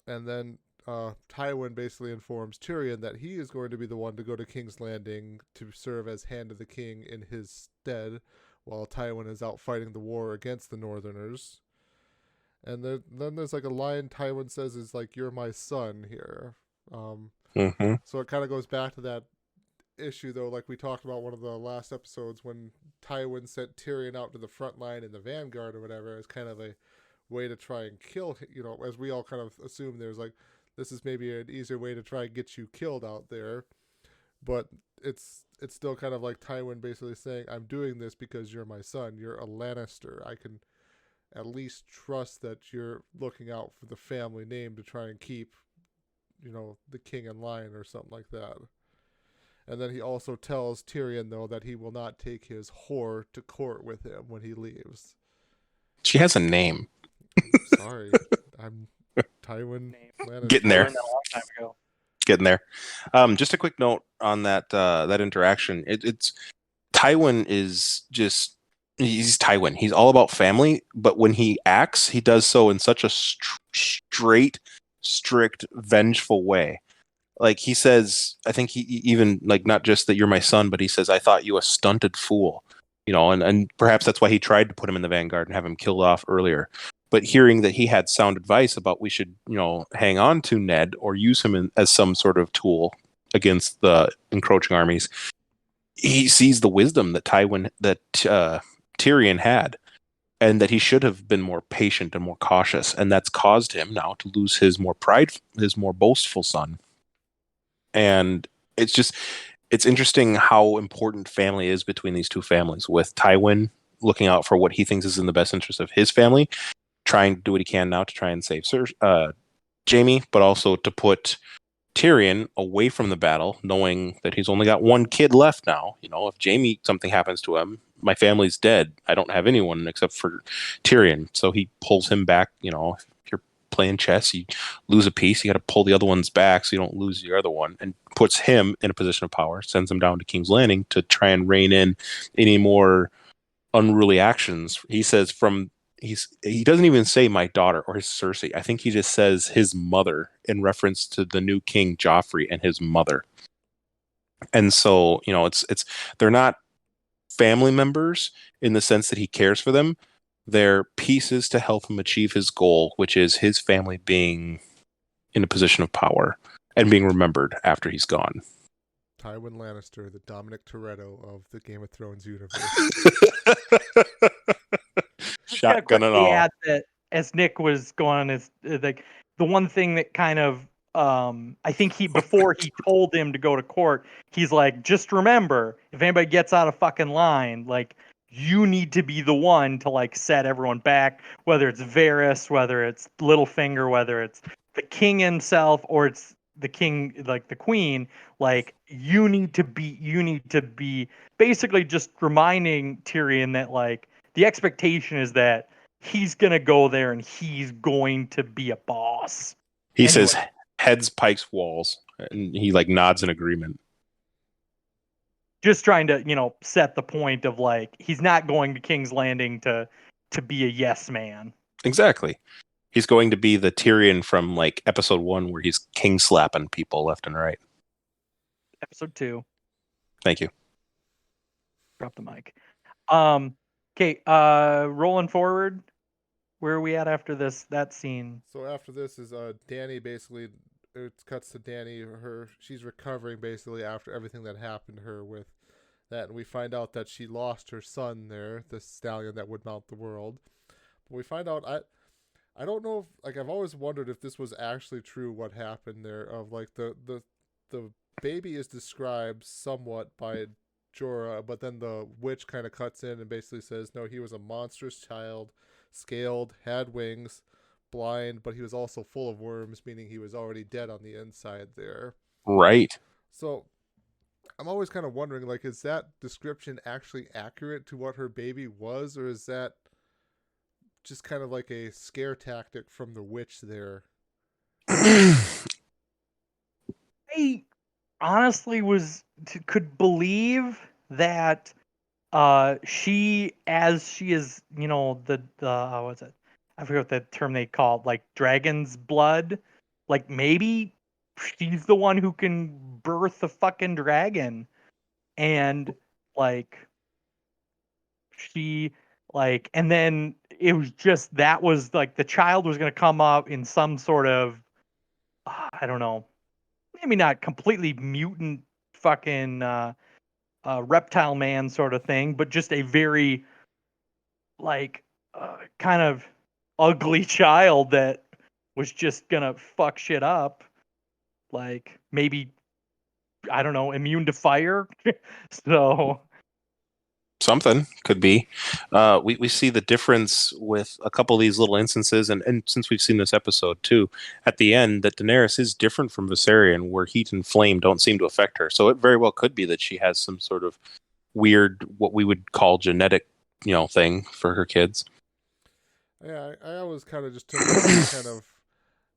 And then Tywin basically informs Tyrion that he is going to be the one to go to King's Landing to serve as Hand of the King in his stead, while Tywin is out fighting the war against the Northerners. And then there's a line Tywin says is you're my son here. So it kind of goes back to that issue, though, like we talked about one of the last episodes when Tywin sent Tyrion out to the front line in the vanguard or whatever as kind of a way to try and kill, as we all kind of assume there's this is maybe an easier way to try and get you killed out there. But it's still kind of like Tywin basically saying, I'm doing this because you're my son. You're a Lannister. I can at least trust that you're looking out for the family name to try and keep, the king in line or something like that. And then he also tells Tyrion, though, that he will not take his whore to court with him when he leaves. She has a name. Sorry. I'm Tywin Lannister. Getting there. A long time ago. Getting there. Just a quick note on that interaction. It's Tywin is just he's Tywin. He's all about family, but when he acts, he does so in such a straight, strict, vengeful way. Like he says, I think he even not just that you're my son, but he says, I thought you a stunted fool. And perhaps that's why he tried to put him in the vanguard and have him killed off earlier. But hearing that he had sound advice about we should, hang on to Ned or use him as some sort of tool against the encroaching armies, he sees the wisdom that Tyrion had, and that he should have been more patient and more cautious, and that's caused him now to lose his more boastful son. And it's interesting how important family is between these two families, with Tywin looking out for what he thinks is in the best interest of his family, trying to do what he can now to try and save Jaime, but also to put Tyrion away from the battle, knowing that he's only got one kid left now. If Jaime, something happens to him, my family's dead. I don't have anyone except for Tyrion. So he pulls him back. If you're playing chess, you lose a piece, you got to pull the other one's back so you don't lose the other one, and puts him in a position of power, sends him down to King's Landing to try and rein in any more unruly actions. He says he doesn't even say my daughter or his Cersei. I think he just says his mother in reference to the new king Joffrey and his mother. And so, it's they're not family members in the sense that he cares for them. They're pieces to help him achieve his goal, which is his family being in a position of power and being remembered after he's gone. Tywin Lannister, the Dominic Toretto of the Game of Thrones universe. Shotgun and all. Add that as Nick was going on, is the one thing that kind of I think before he told him to go to court, he's like, just remember, if anybody gets out of fucking line, you need to be the one to set everyone back, whether it's Varys, whether it's Littlefinger, whether it's the king himself, or it's the king, the queen. You need to be basically just reminding Tyrion that the expectation is that he's gonna go there and he's going to be a boss. He Anyway. says heads, pikes, walls, and he like nods in agreement. Just trying to, set the point of like he's not going to King's Landing to be a yes man. Exactly. He's going to be the Tyrion from like episode 1 where he's king slapping people left and right. Episode 2. Thank you. Drop the mic. Okay, rolling forward. Where are we at after that scene? So after this is Dany basically. It cuts to Dany. She's recovering basically after everything that happened to her with that, and we find out that she lost her son there, the stallion that would mount the world. But we find out I don't know if, like, I've always wondered if this was actually true what happened there, of like the baby is described somewhat by Jorah, but then the witch kind of cuts in and basically says no, he was a monstrous child, scaled, had wings, blind, but he was also full of worms, meaning he was already dead on the inside there. Right. So I'm always kind of wondering, like, is that description actually accurate to what her baby was, or is that just kind of like a scare tactic from the witch there? I honestly could believe that she is, the what's it? I forget what the term they call it, like dragon's blood. Like maybe she's the one who can birth a fucking dragon, and like she and then it was just that was like the child was gonna come up in some sort of I don't know, maybe not completely mutant fucking reptile man sort of thing, but just a very kind of ugly child that was just gonna fuck shit up. Like maybe I don't know, immune to fire. So Something could be. We see the difference with a couple of these little instances, and since we've seen this episode too, at the end, that Daenerys is different from Viserion, where heat and flame don't seem to affect her. So it very well could be that she has some sort of weird, what we would call genetic, thing for her kids. Yeah, I always kind of just took it kind of,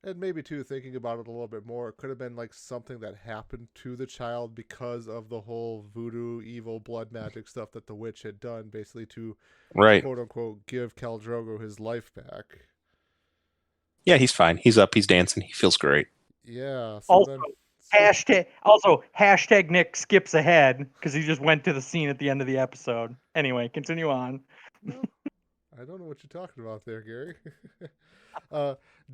and maybe too, thinking about it a little bit more, it could have been like something that happened to the child because of the whole voodoo, evil, blood magic stuff that the witch had done, basically to, right, quote unquote, give Khal Drogo his life back. Yeah, he's fine. He's up. He's dancing. He feels great. Yeah. So hashtag Nick skips ahead because he just went to the scene at the end of the episode. Anyway, continue on. I don't know what you're talking about there, Gary.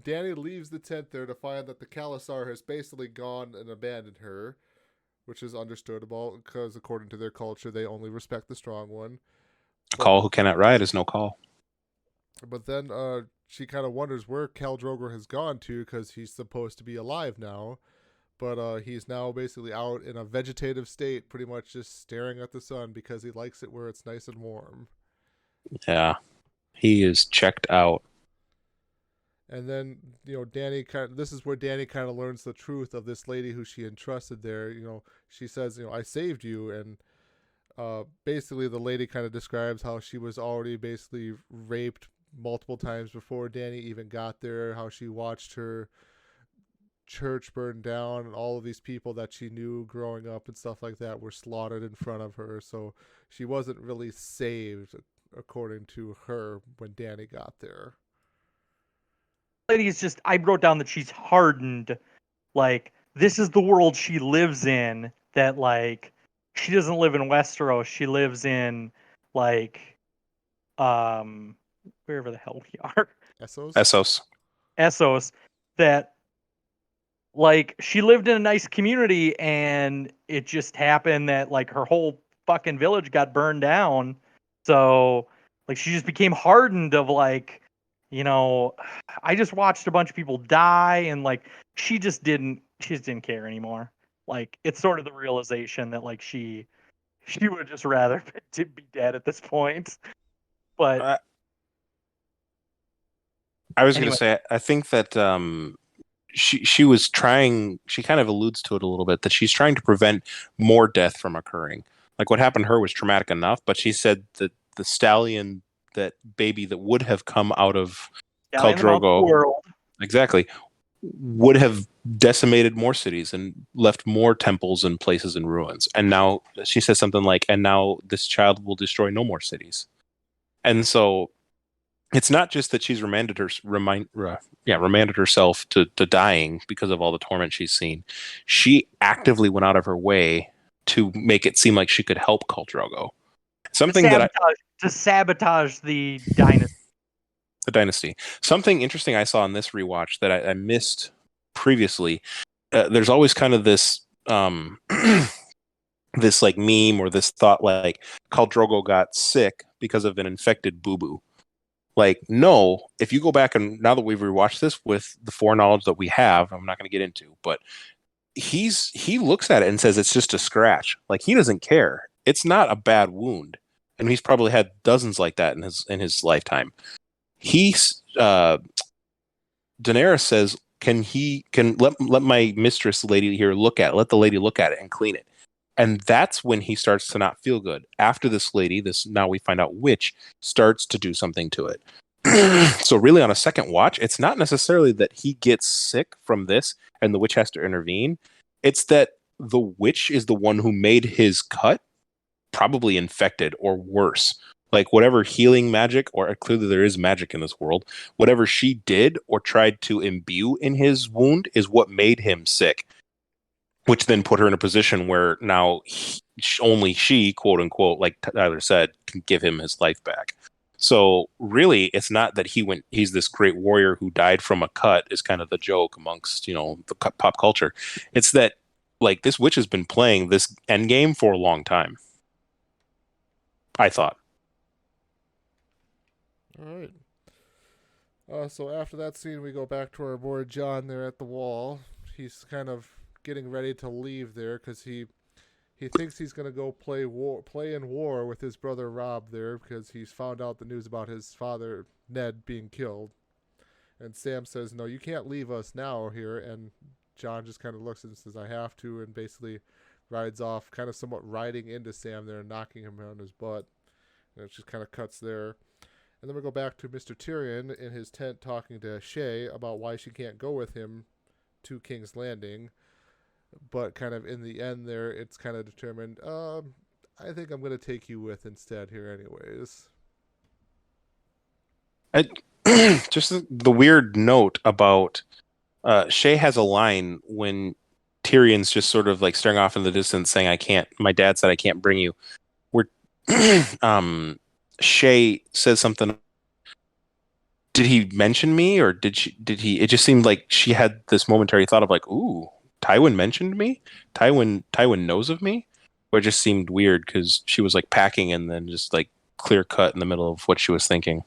Dany leaves the tent there to find that the Khalasar has basically gone and abandoned her, which is understandable because according to their culture, they only respect the strong one. A call who cannot ride is no call. But then she kind of wonders where Khal Drogo has gone to because he's supposed to be alive now. But he's now basically out in a vegetative state, pretty much just staring at the sun because he likes it where it's nice and warm. Yeah, he is checked out. And then, this is where Dany kind of learns the truth of this lady who she entrusted there. She says, I saved you. And basically the lady kind of describes how she was already basically raped multiple times before Dany even got there, how she watched her church burned down and all of these people that she knew growing up and stuff like that were slaughtered in front of her. So she wasn't really saved according to her when Dany got there. Lady is just, I wrote down that she's hardened. Like, this is the world she lives in, that like she doesn't live in Westeros, she lives in like wherever the hell we are. Essos. That like she lived in a nice community and it just happened that like her whole fucking village got burned down. So like she just became hardened of like, I just watched a bunch of people die and like she just didn't care anymore. Like it's sort of the realization that like she would just rather be dead at this point. But I was going to say, I think that she was trying, she kind of alludes to it a little bit, that she's trying to prevent more death from occurring. Like what happened to her was traumatic enough, but she said that the stallion, that baby that would have come out of Khal Drogo, exactly, would have decimated more cities and left more temples and places in ruins. And now she says something like, and now this child will destroy no more cities. And so it's not just that she's remanded herself to dying because of all the torment she's seen. She actively went out of her way to make it seem like she could help Khal Drogo. Something to sabotage the dynasty. The dynasty. Something interesting I saw in this rewatch that I missed previously. There's always kind of this this like meme or this thought like Khal Drogo got sick because of an infected boo-boo. Like, no, if you go back and now that we've rewatched this with the foreknowledge that we have, I'm not going to get into, but he looks at it and says it's just a scratch. Like, he doesn't care. It's not a bad wound, and he's probably had dozens like that in his lifetime. Daenerys says, can let my mistress lady here let the lady look at it and clean it. And that's when he starts to not feel good. After this lady, now we find out witch, starts to do something to it. So really on a second watch, it's not necessarily that he gets sick from this and the witch has to intervene. It's that the witch is the one who made his cut probably infected or worse. Like whatever healing magic, or clearly there is magic in this world, whatever she did or tried to imbue in his wound is what made him sick, which then put her in a position where now only she, quote unquote, like Tyler said, can give him his life back. So really, it's not that he's this great warrior who died from a cut is kind of the joke amongst, the pop culture. It's that like this witch has been playing this endgame for a long time. I thought. All right. So after that scene, we go back to our boy John there at the wall. He's kind of getting ready to leave there because he thinks he's going to go play in war with his brother Rob there because he's found out the news about his father Ned being killed. And Sam says, "No, you can't leave us now here." And John just kind of looks and says, "I have to," and basically rides off, kind of somewhat riding into Sam there and knocking him on his butt. And it just kind of cuts there. And then we go back to Mr. Tyrion in his tent talking to Shay about why she can't go with him to King's Landing. But kind of in the end there, it's kind of determined, I think I'm going to take you with instead here anyways. Just the weird note about Shay has a line when Tyrion's just sort of like staring off in the distance saying, my dad said I can't bring you. Where Shay says something. Did he mention me or did he, it just seemed like she had this momentary thought of like, ooh, Tywin mentioned me? Tywin knows of me? Or it just seemed weird because she was like packing and then just like clear cut in the middle of what she was thinking.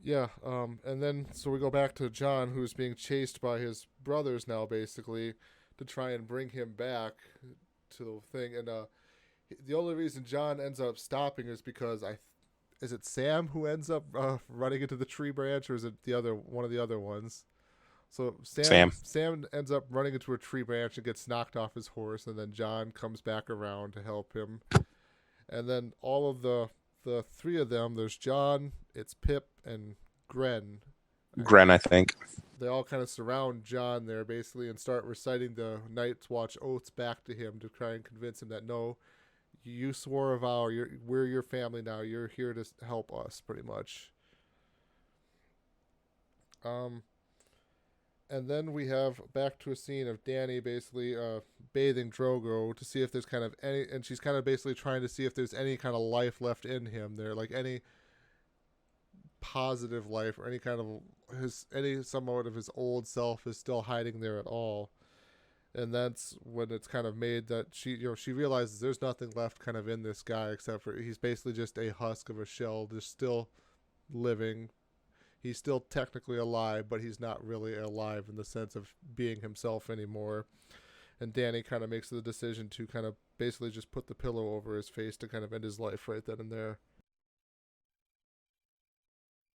Yeah, and then so we go back to John, who's being chased by his brothers now, basically, to try and bring him back to the thing. And the only reason John ends up stopping is because is it Sam who ends up running into the tree branch, or is it one of the other ones? So Sam ends up running into a tree branch and gets knocked off his horse, and then John comes back around to help him. And then all of the three of them, there's John, it's Pip, and Gren. Gren, I think. They all kind of surround John there, basically, and start reciting the Night's Watch oaths back to him to try and convince him that, no, you swore a vow, we're your family now, you're here to help us, pretty much. And then we have back to a scene of Dany basically bathing Drogo to see if there's kind of any, and she's kind of basically trying to see if there's any kind of life left in him there, like any positive life or any kind of somewhat of his old self is still hiding there at all. And that's when it's kind of made that she realizes there's nothing left kind of in this guy except for he's basically just a husk of a shell, just still living. He's still technically alive, but he's not really alive in the sense of being himself anymore. And Dany kind of makes the decision to kind of basically just put the pillow over his face to kind of end his life right then and there.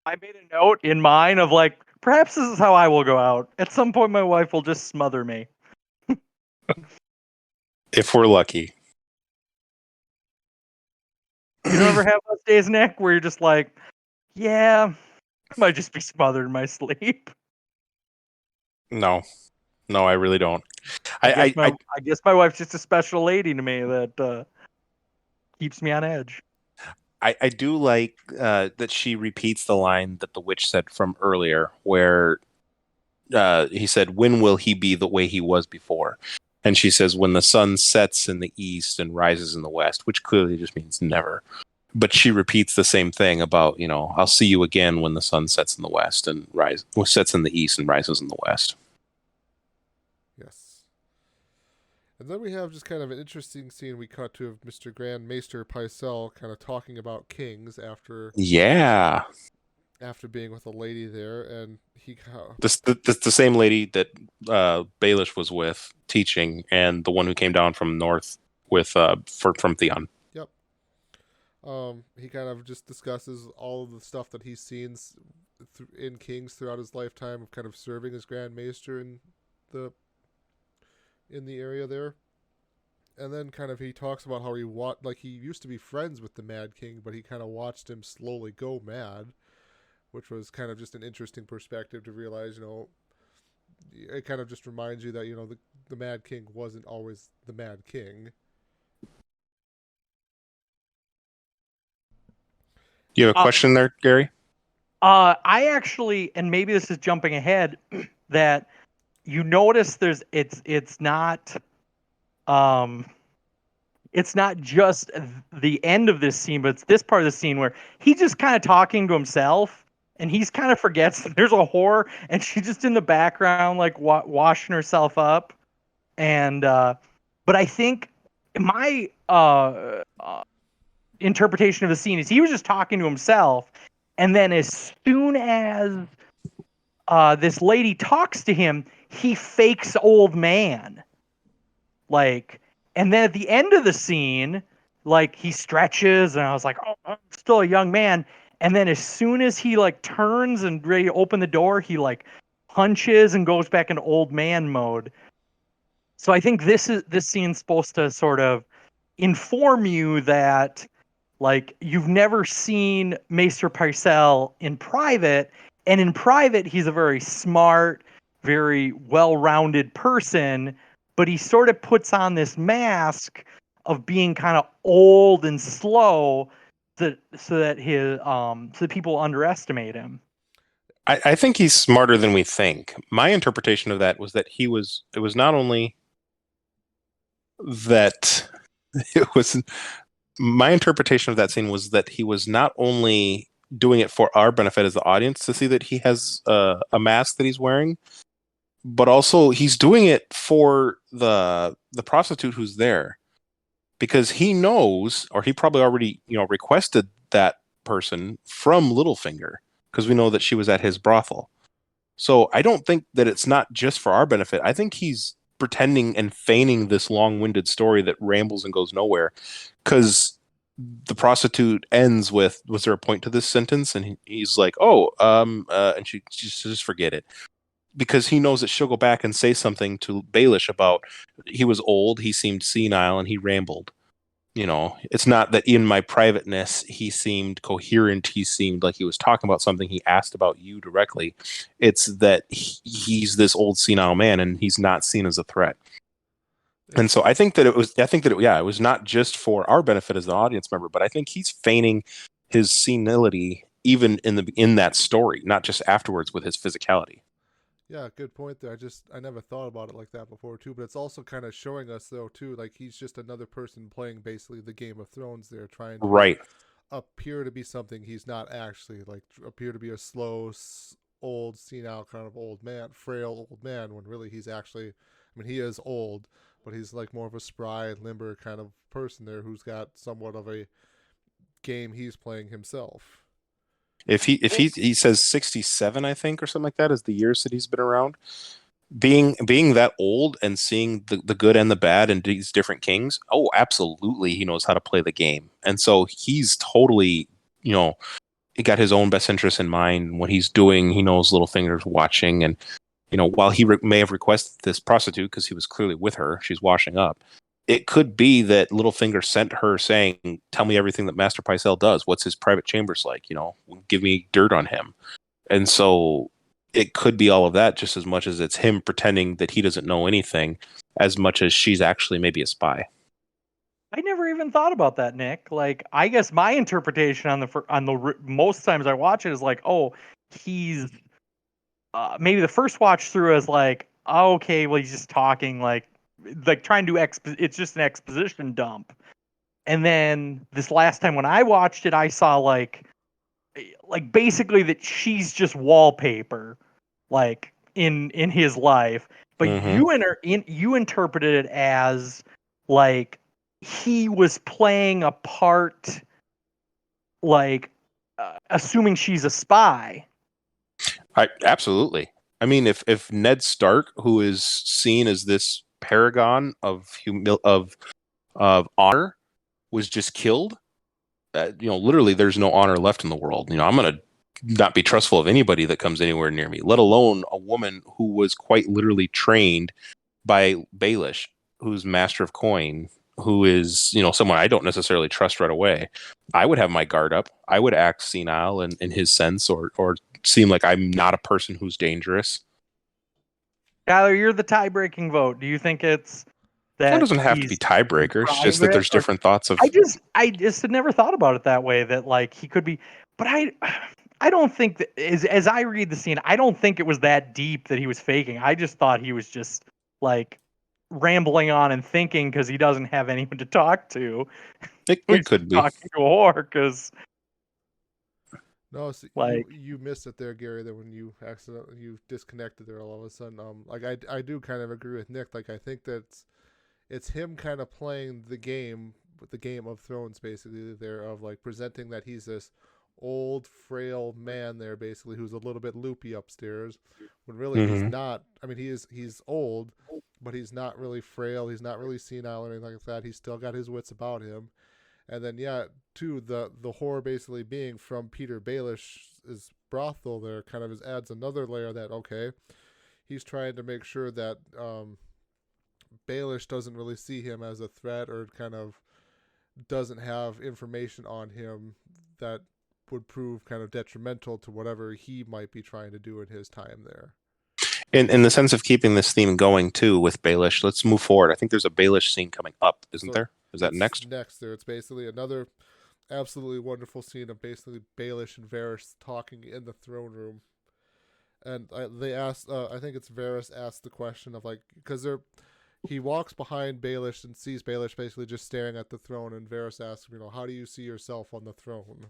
I made a note in mine of like, perhaps this is how I will go out. At some point, my wife will just smother me. If we're lucky. You ever have those days, Nick, where you're just like, yeah, might just be smothered in my sleep. No, I really don't. I guess my wife's just a special lady to me that keeps me on edge. I do like that she repeats the line that the witch said from earlier, where he said, "When will he be the way he was before?" And she says, "When the sun sets in the east and rises in the west," which clearly just means never. But she repeats the same thing about, I'll see you again when the sun sets in the west and sets in the east and rises in the west. Yes. And then we have just kind of an interesting scene we cut to of Mr. Grand Maester Pycelle kind of talking about kings after being with a lady there, and he the same lady that Baelish was with teaching, and the one who came down from north with from Theon. Yep. He kind of just discusses all of the stuff that he's seen in kings throughout his lifetime of kind of serving as Grand Maester in the area there. And then kind of he talks about how he used to be friends with the Mad King, but he kind of watched him slowly go mad, which was kind of just an interesting perspective to realize, it kind of just reminds you that, the Mad King wasn't always the Mad King. You have a question there, Gary? I actually, and maybe this is jumping ahead, that you notice it's not just the end of this scene, but it's this part of the scene where he's just kind of talking to himself, and he's kind of forgets that there's a whore, and she's just in the background, like washing herself up. And but I think my interpretation of the scene is he was just talking to himself, and then as soon as this lady talks to him, he fakes old man. And then at the end of the scene, he stretches, and I was like, oh, I'm still a young man. And then as soon as he turns and ready to open the door, he punches and goes back into old man mode. So I think this scene's supposed to sort of inform you that you've never seen Maester Pycelle in private, and in private he's a very smart, very well-rounded person, but he sort of puts on this mask of being kind of old and slow so that people underestimate him. I think he's smarter than we think. My interpretation of that was that it was not only that my interpretation of that scene was that he was not only doing it for our benefit as the audience to see that he has a mask that he's wearing, but also he's doing it for the prostitute who's there, because he knows, or he probably already requested that person from Littlefinger, because we know that she was at his brothel. So I don't think that it's not just for our benefit. I think he's pretending and feigning this long-winded story that rambles and goes nowhere, because the prostitute ends with, "Was there a point to this sentence?" And he's like, "Oh, and she just forget it," because he knows that she'll go back and say something to Baelish about he was old, he seemed senile, and he rambled. It's not that in my privateness he seemed coherent, he seemed like he was talking about something, he asked about you directly. It's that he's this old senile man and he's not seen as a threat. And so I think that it was not just for our benefit as an audience member, but I think he's feigning his senility even in that story, not just afterwards with his physicality. Yeah, good point there. I never thought about it like that before too, but it's also kind of showing us though too, he's just another person playing basically the Game of Thrones there, trying to appear to be something he's not actually, appear to be a slow, old, senile kind of old man, frail old man, when really he's actually, he is old, but he's more of a spry, limber kind of person there who's got somewhat of a game he's playing himself. If he says 67, I think, or something like that, is the years that he's been around. Being that old and seeing the good and the bad in these different kings, oh, absolutely, he knows how to play the game. And so he's totally, he got his own best interest in mind. What he's doing, he knows Littlefinger's watching. And, while he may have requested this prostitute because he was clearly with her, she's washing up, it could be that Littlefinger sent her saying, "Tell me everything that Master Pycelle does. What's his private chambers like? Give me dirt on him." And so it could be all of that just as much as it's him pretending that he doesn't know anything, as much as she's actually maybe a spy. I never even thought about that, Nick. Like, I guess my interpretation on the most times I watch it is like, oh, he's maybe the first watch through is like, oh, okay, well, he's just talking like trying to it's just an exposition dump. And then this last time when I watched it, I saw like basically that she's just wallpaper, like in his life. But you interpreted it as like he was playing a part, like assuming she's a spy. Absolutely. I mean, if Ned Stark, who is seen as this paragon of honor, was just killed, literally, there's no honor left in the world. I'm gonna not be trustful of anybody that comes anywhere near me, let alone a woman who was quite literally trained by Baelish, who's master of coin, who is, someone I don't necessarily trust right away. I would have my guard up. I would act senile in his sense, or seem like I'm not a person who's dangerous. Tyler, you're the tie-breaking vote. Do you think it's that? It doesn't have to be tiebreaker. It's just that there's different thoughts of. I just had never thought about it that way. That like he could be, but I don't think that as I read the scene, I don't think it was that deep that he was faking. I just thought he was just like rambling on and thinking because he doesn't have anyone to talk to. It could be talking to a whore because. No, see, like you missed it there, Gary. That when you accidentally disconnected there all of a sudden. Like I do kind of agree with Nick. Like I think that it's him kind of playing the game with the Game of Thrones, basically there of like presenting that he's this old frail man there, basically who's a little bit loopy upstairs, when really he's not. I mean, he's old, but he's not really frail. He's not really senile or anything like that. He's still got his wits about him. And then, the whore basically being from Peter Baelish's brothel there kind of adds another layer that, okay, he's trying to make sure that Baelish doesn't really see him as a threat or kind of doesn't have information on him that would prove kind of detrimental to whatever he might be trying to do in his time there. In the sense of keeping this theme going, too, with Baelish, let's move forward. I think there's a Baelish scene coming up, isn't there? Is that next? Next there. It's basically another absolutely wonderful scene of basically Baelish and Varys talking in the throne room. And they asked, I think it's Varys asked the question of like, because he walks behind Baelish and sees Baelish basically just staring at the throne, and Varys asks, how do you see yourself on the throne?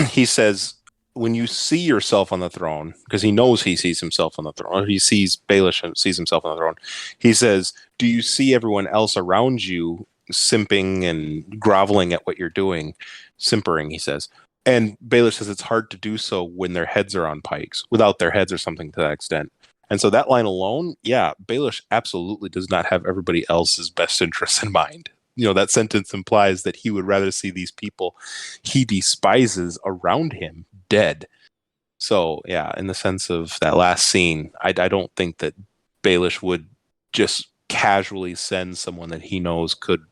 He says, when you see yourself on the throne, because he knows he sees himself on the throne, or he sees Baelish and sees himself on the throne, he says, do you see everyone else around you simping and groveling at what you're doing? Simpering, he says. And Baelish says it's hard to do so when their heads are on pikes, without their heads or something to that extent. And so that line alone, Baelish absolutely does not have everybody else's best interests in mind. That sentence implies that he would rather see these people he despises around him dead. So, in the sense of that last scene, I don't think that Baelish would just casually send someone that he knows could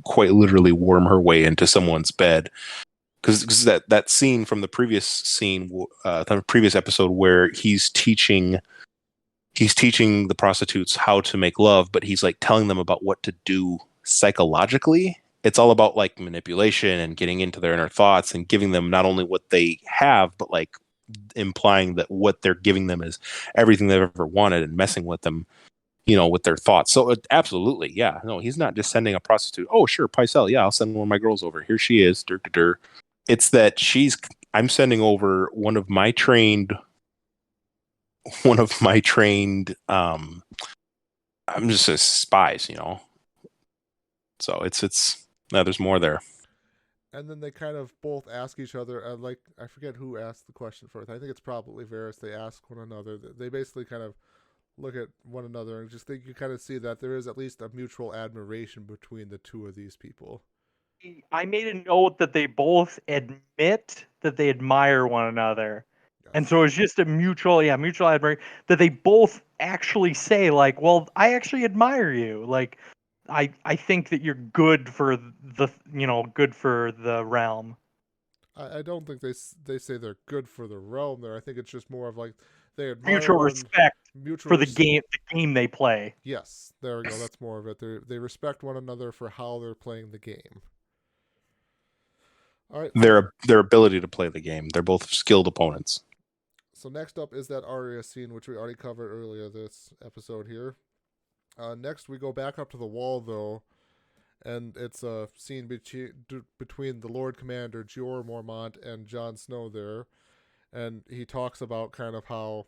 quite literally worm her way into someone's bed. Because that scene from the previous episode where he's teaching the prostitutes how to make love, but he's like telling them about what to do psychologically. It's all about like manipulation and getting into their inner thoughts and giving them not only what they have, but like implying that what they're giving them is everything they've ever wanted and messing with them, with their thoughts. So absolutely, he's not just sending a prostitute. Oh, sure, Pycelle, I'll send one of my girls over. Here she is. It's that I'm sending over one of my trained I'm just a spies, So it's there's more there. And then they kind of both ask each other, like, I forget who asked the question first. I think it's probably Varys. They ask one another. They basically kind of look at one another and just think you kind of see that there is at least a mutual admiration between the two of these people. I made a note that they both admit that they admire one another. Yes. And so it's just a mutual admiration that they both actually say, like, well, I actually admire you. Like, I think that you're good for the realm. I don't think they say they're good for the realm there. I think it's just more of like they admire Mutual respect for the game they play. Yes, there we go. That's more of it. They respect one another for how they're playing the game. All right. Their ability to play the game. They're both skilled opponents. So next up is that Arya scene, which we already covered earlier this episode here. Next, we go back up to the wall, though, and it's a scene between the Lord Commander Jorah Mormont and Jon Snow there, and he talks about kind of how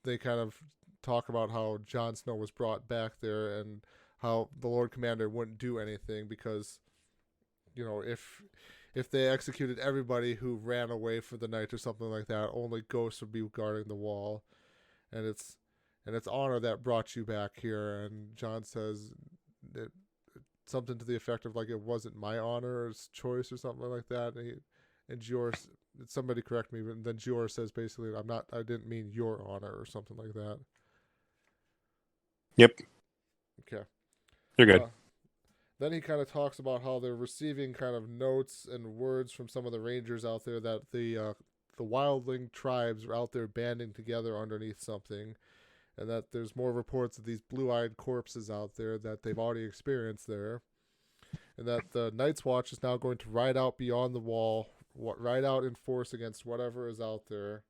they kind of talk about how Jon Snow was brought back there and how the Lord Commander wouldn't do anything because, you know, if they executed everybody who ran away for the night or something like that, only ghosts would be guarding the wall, and it's honor that brought you back here. And Jon says something to the effect of like it wasn't my honor or choice or something like that. And Jorah, somebody correct me, but then Jorah says basically, I didn't mean your honor or something like that. Yep. Okay. You're good. Then he kind of talks about how they're receiving kind of notes and words from some of the rangers out there that the wildling tribes are out there banding together underneath something, and that there's more reports of these blue-eyed corpses out there that they've already experienced there, and that the Night's Watch is now going to ride out beyond the wall, ride out in force against whatever is out there.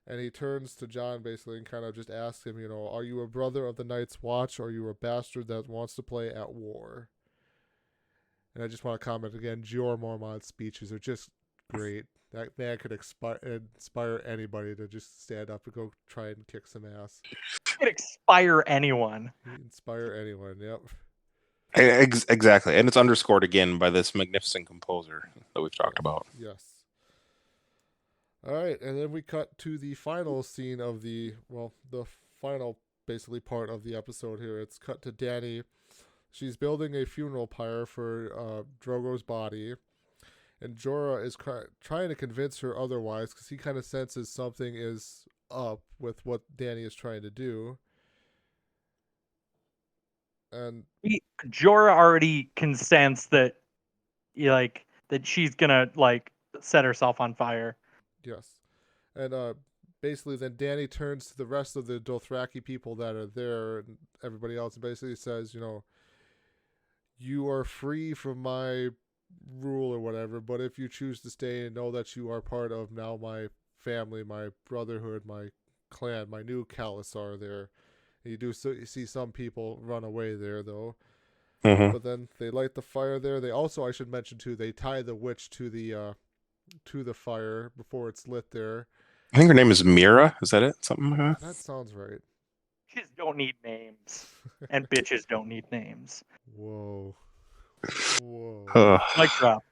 And he turns to Jon basically and kind of just asks him, you know, are you a brother of the Night's Watch, or are you a bastard that wants to play at war? And I just want to comment again, Jorah Mormont's speeches are just great. That man could inspire anybody to just stand up and go try and kick some ass. Could inspire anyone. Inspire anyone, yep. Exactly. And it's underscored again by this magnificent composer that we've talked about. Yes. All right, and then we cut to the final scene of the final basically part of the episode here. It's cut to Dany. She's building a funeral pyre for Drogo's body, and Jorah is trying to convince her otherwise because he kind of senses something is up with what Dany is trying to do. And Jorah already can sense that, that she's gonna set herself on fire. Yes, and basically then Dany turns to the rest of the Dothraki people that are there and everybody else, and basically says, you know, you are free from my rule or whatever, but if you choose to stay and know that you are part of now my family, my brotherhood, my clan, my new Khalasar there. And you see some people run away there, though. Mm-hmm. But then they light the fire there. They also, I should mention too, they tie the witch to the fire before it's lit there. I think her name is Mira. Is that it? Something like that? That sounds right. Bitches don't need names, and bitches don't need names. Whoa. Mic drop.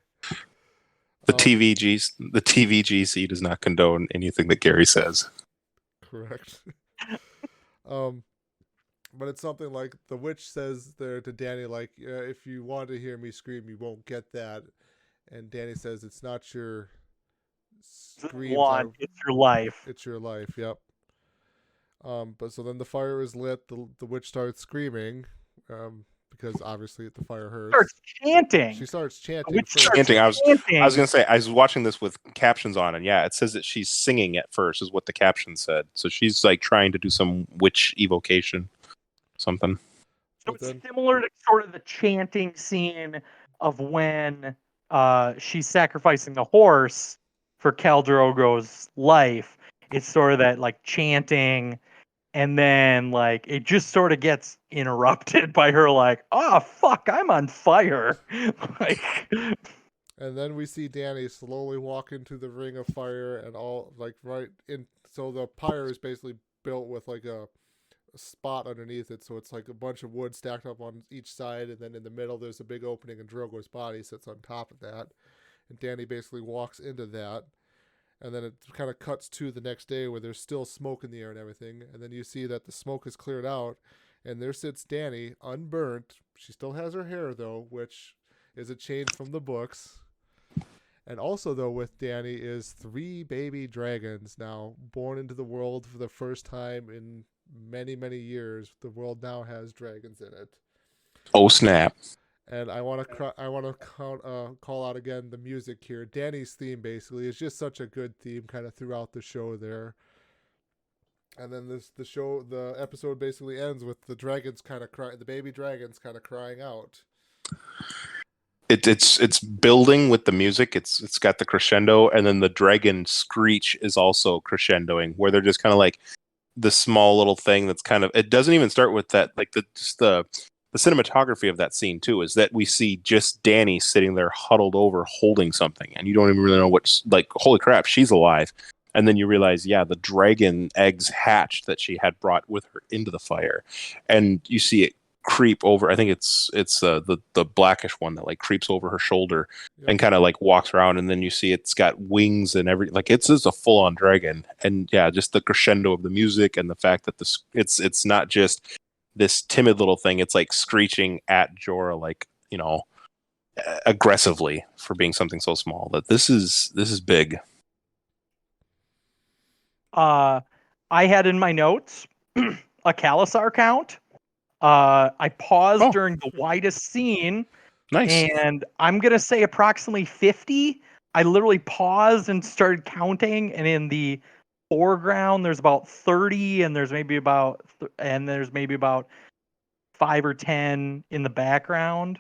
The TVGC does not condone anything that Gary says. Correct. But it's something like the witch says there to Dany, like, if you want to hear me scream, you won't get that. And Dany says, it's not your screams. It's your life. It's your life, yep. But so then the fire is lit. The witch starts screaming, because obviously the fire hurts. She starts chanting. I was gonna say, I was watching this with captions on, and yeah, it says that she's singing at first, is what the caption said. So she's like trying to do some witch evocation, something. So it's similar to sort of the chanting scene of when she's sacrificing the horse for Khal Drogo's life. It's sort of that like chanting. And then, it just sort of gets interrupted by her, oh, fuck, I'm on fire. And then we see Dany slowly walk into the ring of fire and all, right in. So the pyre is basically built with, a spot underneath it. So it's like a bunch of wood stacked up on each side. And then in the middle, there's a big opening, and Drogo's body sits on top of that. And Dany basically walks into that. And then it kind of cuts to the next day where there's still smoke in the air and everything. And then you see that the smoke is cleared out. And there sits Dany, unburnt. She still has her hair, though, which is a change from the books. And also, though, with Dany is 3 baby dragons now born into the world for the first time in many, many years. The world now has dragons in it. Oh, snap. And I want to call out again the music here. Danny's theme basically is just such a good theme, kind of throughout the show there. And then the episode basically ends with the dragons kind of the baby dragons kind of crying out. It's building with the music. It's got the crescendo, and then the dragon screech is also crescendoing, where they're just kind of like the small little thing that's kind of. It doesn't even start with that, like the cinematography of that scene too is that we see just Danny sitting there huddled over holding something, and you don't even really know what's like. Holy crap, she's alive! And then you realize, yeah, the dragon eggs hatched that she had brought with her into the fire, and you see it creep over. I think it's the blackish one that like creeps over her shoulder and kind of like walks around, and then you see it's got wings and everything. Like it's a full on dragon, and yeah, just the crescendo of the music and the fact that it's not just this timid little thing. It's like screeching at Jorah, like aggressively for being something so small. That this is big. I had in my notes a Khalasar count. I paused during the widest scene. Nice. And I'm going to say approximately 50. I literally paused and started counting. And in the foreground, there's about 30. And there's maybe about 5 or 10 in the background.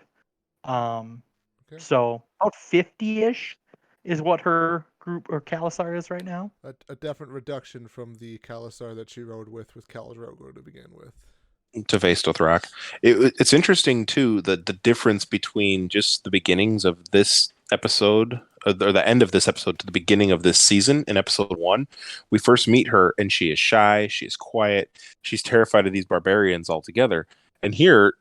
So about 50-ish is what her group or Khalasar is right now. A definite reduction from the Khalasar that she rode with Khal Drogo to begin with. To face Dothrak. It's interesting too the difference between just the beginnings of this episode or the end of this episode to the beginning of this season. In episode 1, we first meet her and she is shy, she is quiet, she's terrified of these barbarians altogether. And here,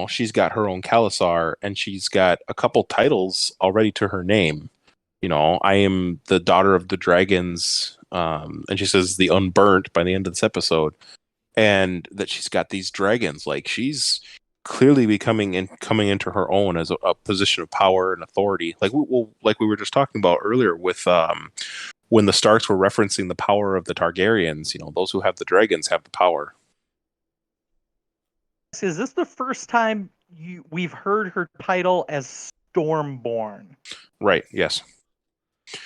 she's got her own Khalasar and she's got a couple titles already to her name. I am the daughter of the dragons, and she says the unburnt by the end of this episode. And that she's got these dragons, like she's clearly coming into her own as a position of power and authority. Like we were just talking about earlier with when the Starks were referencing the power of the Targaryens. Those who have the dragons have the power. Is this the first time we've heard her title as Stormborn? Right. Yes.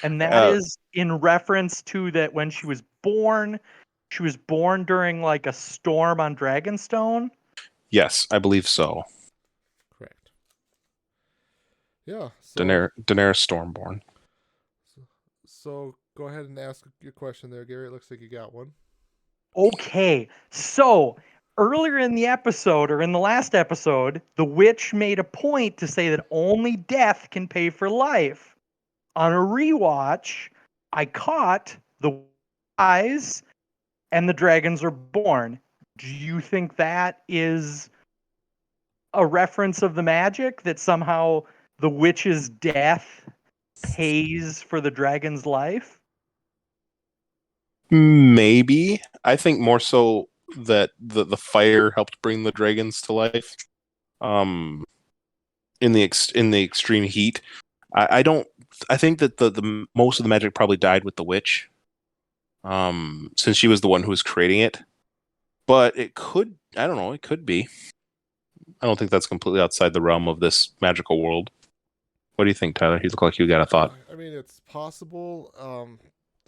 And that is in reference to that when she was born. She was born during like a storm on Dragonstone? Yes, I believe so. Correct. Yeah. Daenerys Stormborn. So go ahead and ask your question there, Gary. It looks like you got one. Okay. So earlier in the episode, or in the last episode, the witch made a point to say that only death can pay for life. On a rewatch, I caught the eyes and the dragons are born. Do you think that is a reference of the magic that somehow the witch's death pays for the dragon's life? Maybe. I think more so that the fire helped bring the dragons to life. In the extreme heat. I think that the most of the magic probably died with the witch. Since she was the one who was creating it. But it could, I don't know, it could be. I don't think that's completely outside the realm of this magical world. What do you think, Tyler? You look like you got a thought. I mean, it's possible.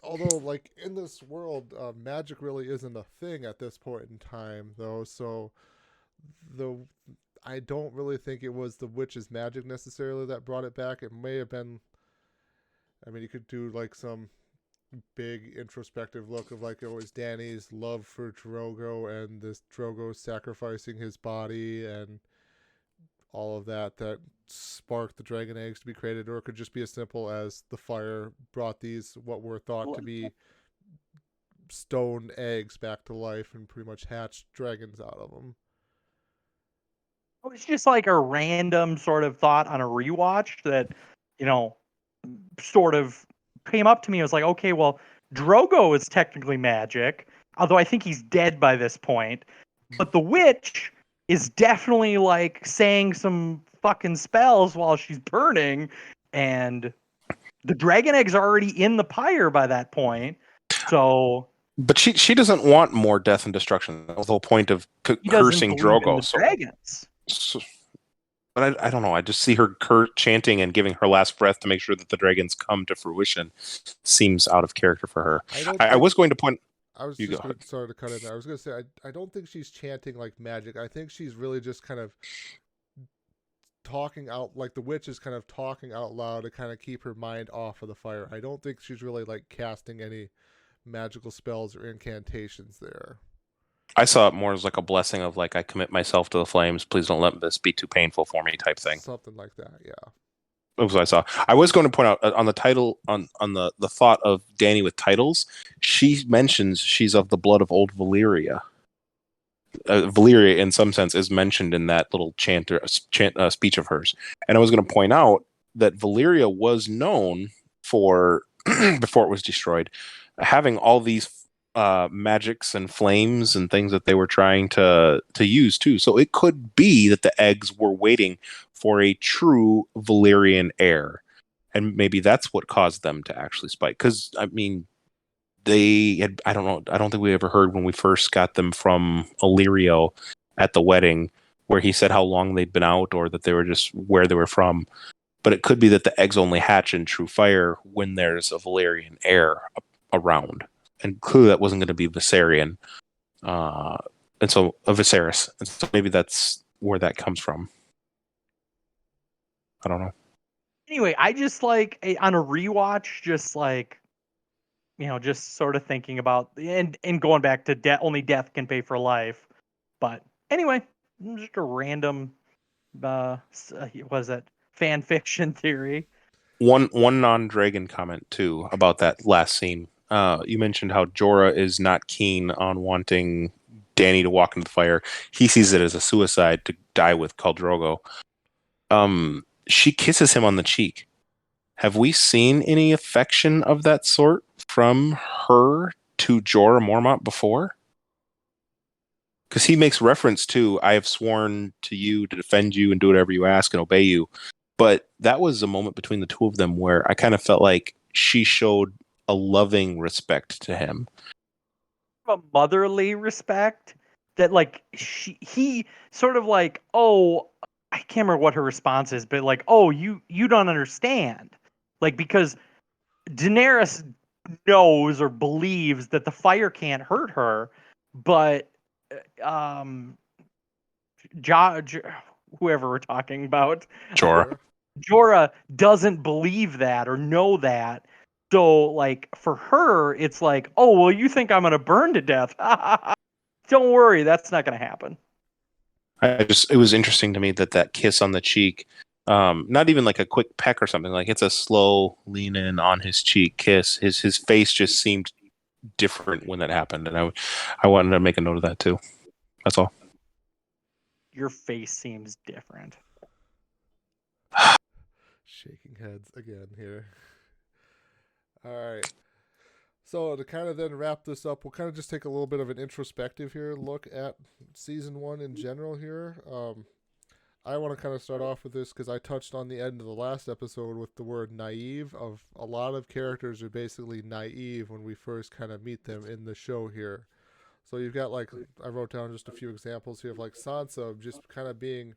Although, like, in this world, magic really isn't a thing at this point in time, though. So, I don't really think it was the witch's magic necessarily that brought it back. It may have been, I mean, you could do, like, some big introspective look of like it was Danny's love for Drogo and this Drogo sacrificing his body and all of that sparked the dragon eggs to be created, or it could just be as simple as the fire brought these what were thought to be stone eggs back to life and pretty much hatched dragons out of them. It's just like a random sort of thought on a rewatch that, sort of came up to me. I was like, okay, well, Drogo is technically magic, although I think he's dead by this point. But the witch is definitely like saying some fucking spells while she's burning, and the dragon eggs are already in the pyre by that point. So, but she doesn't want more death and destruction. That was the whole point of cursing Drogo. Dragons. But I don't know. I just see her chanting and giving her last breath to make sure that the dragons come to fruition. Seems out of character for her. I was going to point. I was You just go going, sorry to cut in there. I was going to say I don't think she's chanting like magic. I think she's really just kind of talking out, like the witch is kind of talking out loud to kind of keep her mind off of the fire. I don't think she's really like casting any magical spells or incantations there. I saw it more as like a blessing of like, I commit myself to the flames. Please don't let this be too painful for me, type thing. Something like that, yeah. That was what I saw. I was going to point out on the title, on the thought of Dany with titles. She mentions she's of the blood of old Valyria. Valyria, in some sense, is mentioned in that little speech of hers. And I was going to point out that Valyria was known for, before it was destroyed, having all these magics and flames and things that they were trying to use too. So it could be that the eggs were waiting for a true Valyrian heir, and maybe that's what caused them to actually spike. Because I mean, they had, I don't know, I don't think we ever heard when we first got them from Illyrio at the wedding, where he said how long they'd been out or that they were just where they were from. But it could be that the eggs only hatch in true fire when there's a Valyrian heir around. And clearly that wasn't going to be Viserion. And so a Viserys. And so maybe that's where that comes from. I don't know. Anyway, I just like on a rewatch, just like, you know, just sort of thinking about and going back to only death can pay for life. But anyway, just a random was it fan fiction theory. One non-dragon comment too about that last scene. You mentioned how Jorah is not keen on wanting Dany to walk into the fire. He sees it as a suicide to die with Khal Drogo. She kisses him on the cheek. Have we seen any affection of that sort from her to Jorah Mormont before? Because he makes reference to, I have sworn to you to defend you and do whatever you ask and obey you. But that was a moment between the two of them where I kind of felt like she showed a loving respect to him. A motherly respect that like he sort of like, oh, I can't remember what her response is, but like, oh, you don't understand. Like, because Daenerys knows or believes that the fire can't hurt her, but whoever we're talking about, Jorah doesn't believe that or know that. So, like, for her, it's like, oh, well, you think I'm going to burn to death. Don't worry, that's not going to happen. It was interesting to me that kiss on the cheek, not even like a quick peck or something, like it's a slow lean in on his cheek kiss. His face just seemed different when that happened. And I wanted to make a note of that too. That's all. Your face seems different. Shaking heads again here. All right. So to kind of then wrap this up, we'll kind of just take a little bit of an introspective here, look at season 1 in general here. I want to kind of start off with this because I touched on the end of the last episode with the word naive. Of a lot of characters are basically naive when we first kind of meet them in the show here. So you've got, like, I wrote down just a few examples here of like Sansa just kind of being,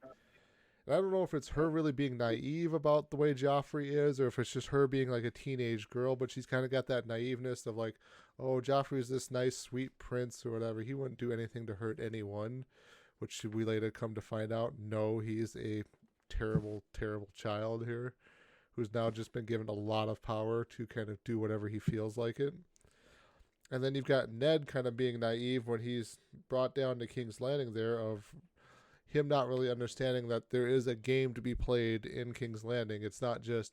and I don't know if it's her really being naive about the way Joffrey is, or if it's just her being like a teenage girl, but she's kind of got that naiveness of like, oh, Joffrey's this nice, sweet prince or whatever. He wouldn't do anything to hurt anyone, which we later come to find out, no, he's a terrible, terrible child here, who's now just been given a lot of power to kind of do whatever he feels like it. And then you've got Ned kind of being naive when he's brought down to King's Landing there, of him not really understanding that there is a game to be played in King's Landing. It's not just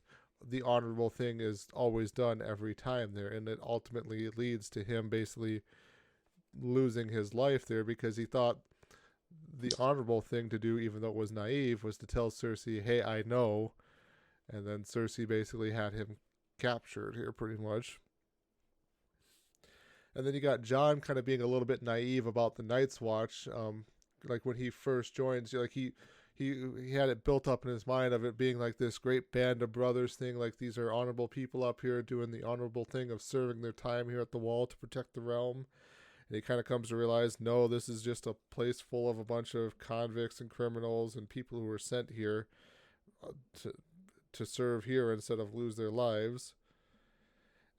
the honorable thing is always done every time there, and it ultimately leads to him basically losing his life there because he thought the honorable thing to do, even though it was naive, was to tell Cersei, hey, I know, and then Cersei basically had him captured here pretty much. And then you got Jon kind of being a little bit naive about the Night's Watch. Like when he first joins, like he had it built up in his mind of it being like this great band of brothers thing. Like these are honorable people up here doing the honorable thing of serving their time here at the Wall to protect the realm. And he kind of comes to realize, no, this is just a place full of a bunch of convicts and criminals and people who were sent here to serve here instead of lose their lives.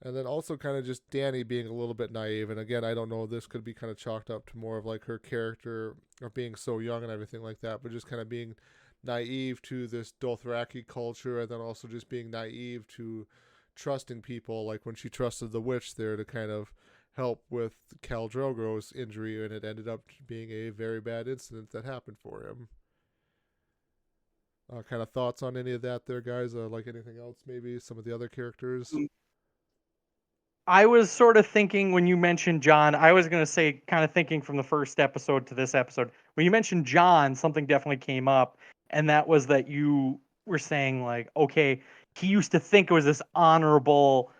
And then also kind of just Dany being a little bit naive. And again, I don't know, this could be kind of chalked up to more of like her character of being so young and everything like that, but just kind of being naive to this Dothraki culture, and then also just being naive to trusting people, like when she trusted the witch there to kind of help with Khal Drogo's injury, and it ended up being a very bad incident that happened for him. Kind of thoughts on any of that there, guys? Like anything else, maybe some of the other characters? I was sort of thinking when you mentioned John, I was going to say, kind of thinking from the first episode to this episode, when you mentioned John, something definitely came up, and that was that you were saying, like, okay, he used to think it was this honorable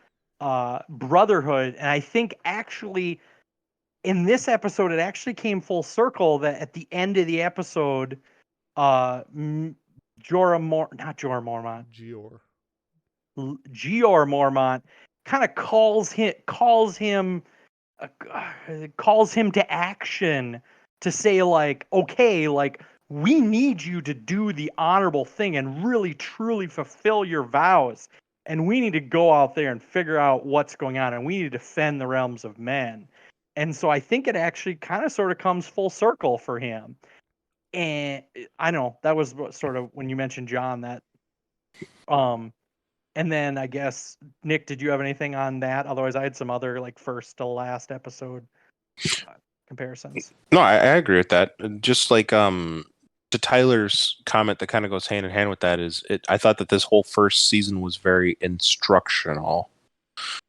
brotherhood, and I think actually in this episode, it actually came full circle that at the end of the episode, not Jorah Mormont, Jeor Mormont kind of calls him to action to say, like, okay, like, we need you to do the honorable thing and really truly fulfill your vows, and we need to go out there and figure out what's going on, and we need to defend the realms of men. And so I think it actually kind of sort of comes full circle for him. And I know that was sort of when you mentioned John, that and then I guess, Nick, did you have anything on that? Otherwise, I had some other, like, first to last episode comparisons. No, I agree with that. Just like to Tyler's comment that kind of goes hand in hand with that is I thought that this whole first season was very instructional.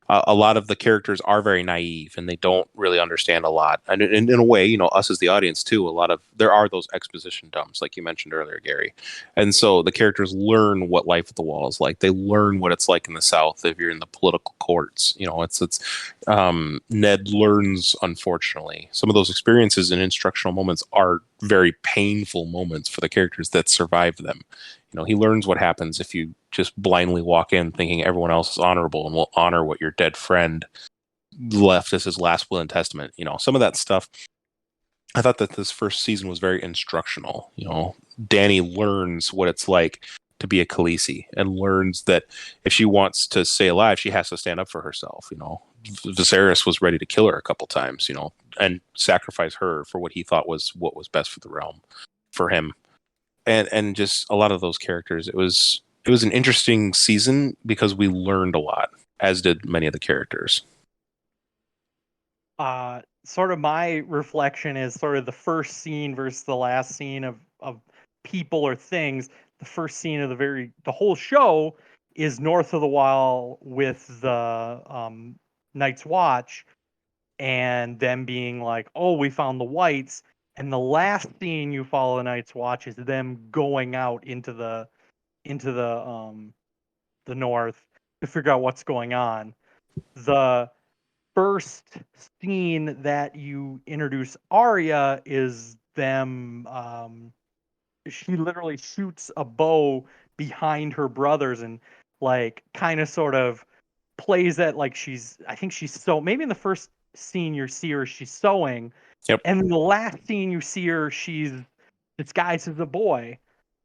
A lot of the characters are very naive and they don't really understand a lot. And in a way, you know, us as the audience too, there are those exposition dumps, like you mentioned earlier, Gary. And so the characters learn what life at the wall is like. They learn what it's like in the South if you're in the political courts. You know, Ned learns, unfortunately. Some of those experiences and instructional moments are very painful moments for the characters that survive them. You know, he learns what happens if you just blindly walk in thinking everyone else is honorable and will honor what your dead friend left as his last will and testament. You know, some of that stuff. I thought that this first season was very instructional. You know, Dany learns what it's like to be a Khaleesi and learns that if she wants to stay alive, she has to stand up for herself. You know, Viserys was ready to kill her a couple times, you know, and sacrifice her for what he thought was what was best for the realm, for him. And just a lot of those characters. It was an interesting season because we learned a lot, as did many of the characters. Sort of my reflection is sort of the first scene versus the last scene of people or things. The first scene of the whole show is north of the Wall with the Night's Watch, and them being like, oh, we found the whites. And the last scene you follow the Night's Watch is them going out into the north to figure out what's going on. The first scene that you introduce Arya is them. She literally shoots a bow behind her brothers and, like, kind of sort of plays that like I think she's so, maybe in the first scene you see her, she's sewing. Yep. And in the last scene you see her, she's disguised as a boy.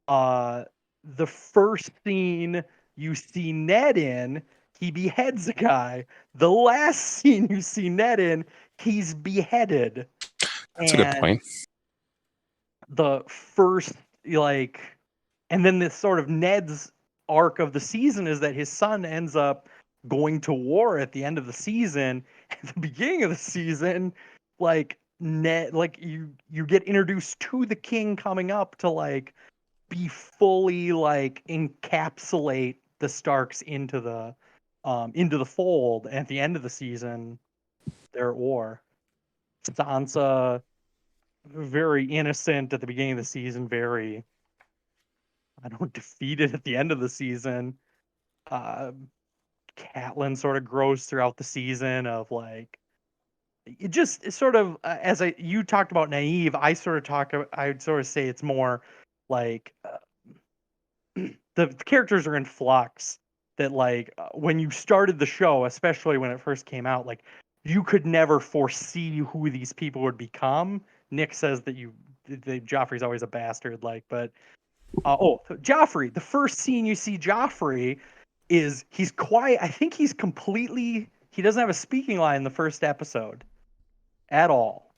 The first scene you see Ned in, he beheads a guy. The last scene you see Ned in, he's beheaded. That's a good point. The first, like, and then this sort of Ned's arc of the season is that his son ends up going to war at the end of the season. At the beginning of the season, like, Ned, like, you get introduced to the king coming up to, like, be fully, like, encapsulate the Starks into the fold. And at the end of the season, they're at war. Sansa, very innocent at the beginning of the season, very, I don't, defeated at the end of the season. Catelyn sort of grows throughout the season of, like, it's sort of, you talked about naive, I'd sort of say it's more like, the characters are in flux. That, like, when you started the show, especially when it first came out, like, you could never foresee who these people would become. Nick says that Joffrey's always a bastard, but Joffrey, the first scene you see Joffrey is he's quiet. I think he doesn't have a speaking line in the first episode at all.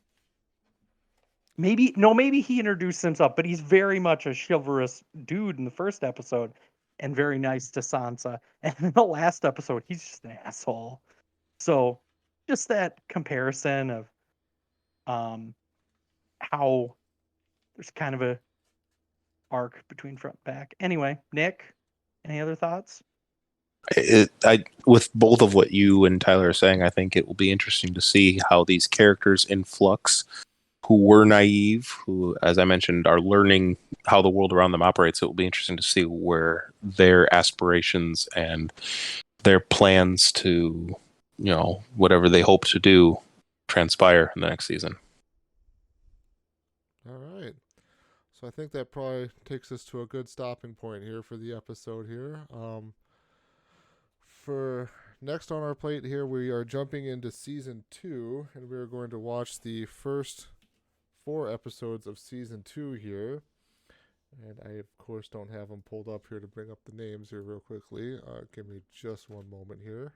Maybe he introduced himself, but he's very much a chivalrous dude in the first episode and very nice to Sansa. And in the last episode, he's just an asshole. So just that comparison of how there's kind of a arc between front and back. Anyway, Nick, any other thoughts? With both of what you and Tyler are saying, I think it will be interesting to see how these characters in flux, who were naive, who, as I mentioned, are learning how the world around them operates. It will be interesting to see where their aspirations and their plans to, whatever they hope to do, transpire in the next season. All right. So I think that probably takes us to a good stopping point here for the episode here. For next on our plate here, we are jumping into season 2, and we are going to watch the first 4 episodes of season 2 here. And I, of course, don't have them pulled up here to bring up the names here real quickly. Give me just one moment here.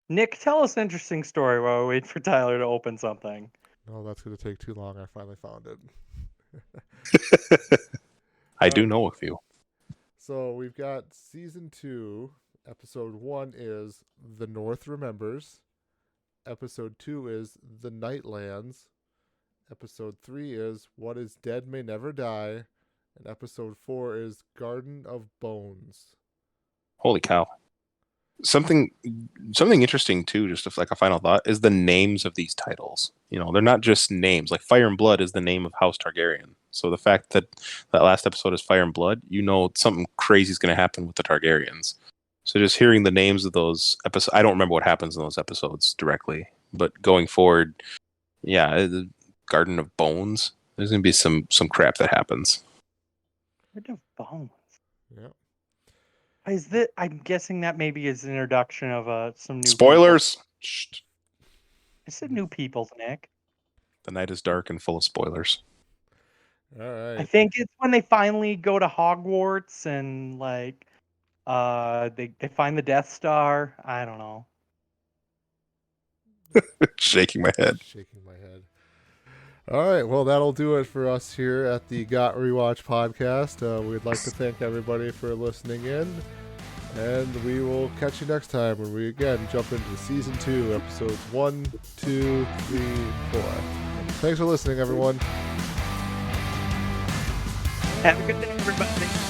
Nick, tell us an interesting story while we wait for Tyler to open something. No, that's going to take too long. I finally found it. I do know a few. So we've got season 2. Episode 1 is The North Remembers. Episode 2 is The Nightlands. Episode 3 is What Is Dead May Never Die. And episode 4 is Garden of Bones. Holy cow. Something interesting too, just like a final thought, is the names of these titles. They're not just names. Like Fire and Blood is the name of House Targaryen. So the fact that last episode is Fire and Blood, something crazy is going to happen with the Targaryens. So just hearing the names of those episodes, I don't remember what happens in those episodes directly, but going forward, the Garden of Bones, there's going to be some crap that happens. Garden of Bones. Yep. I'm guessing that maybe is an introduction of some new spoilers. People. I said new people, Nick. The night is dark and full of spoilers. All right. I think it's when they finally go to Hogwarts and they find the Death Star. I don't know. Shaking my head. All right, well, that'll do it for us here at the Got Rewatch podcast. We'd like to thank everybody for listening in, and we will catch you next time when we again jump into season 2, episodes 1, 2, 3, 4. Thanks for listening, everyone. Have a good day, everybody.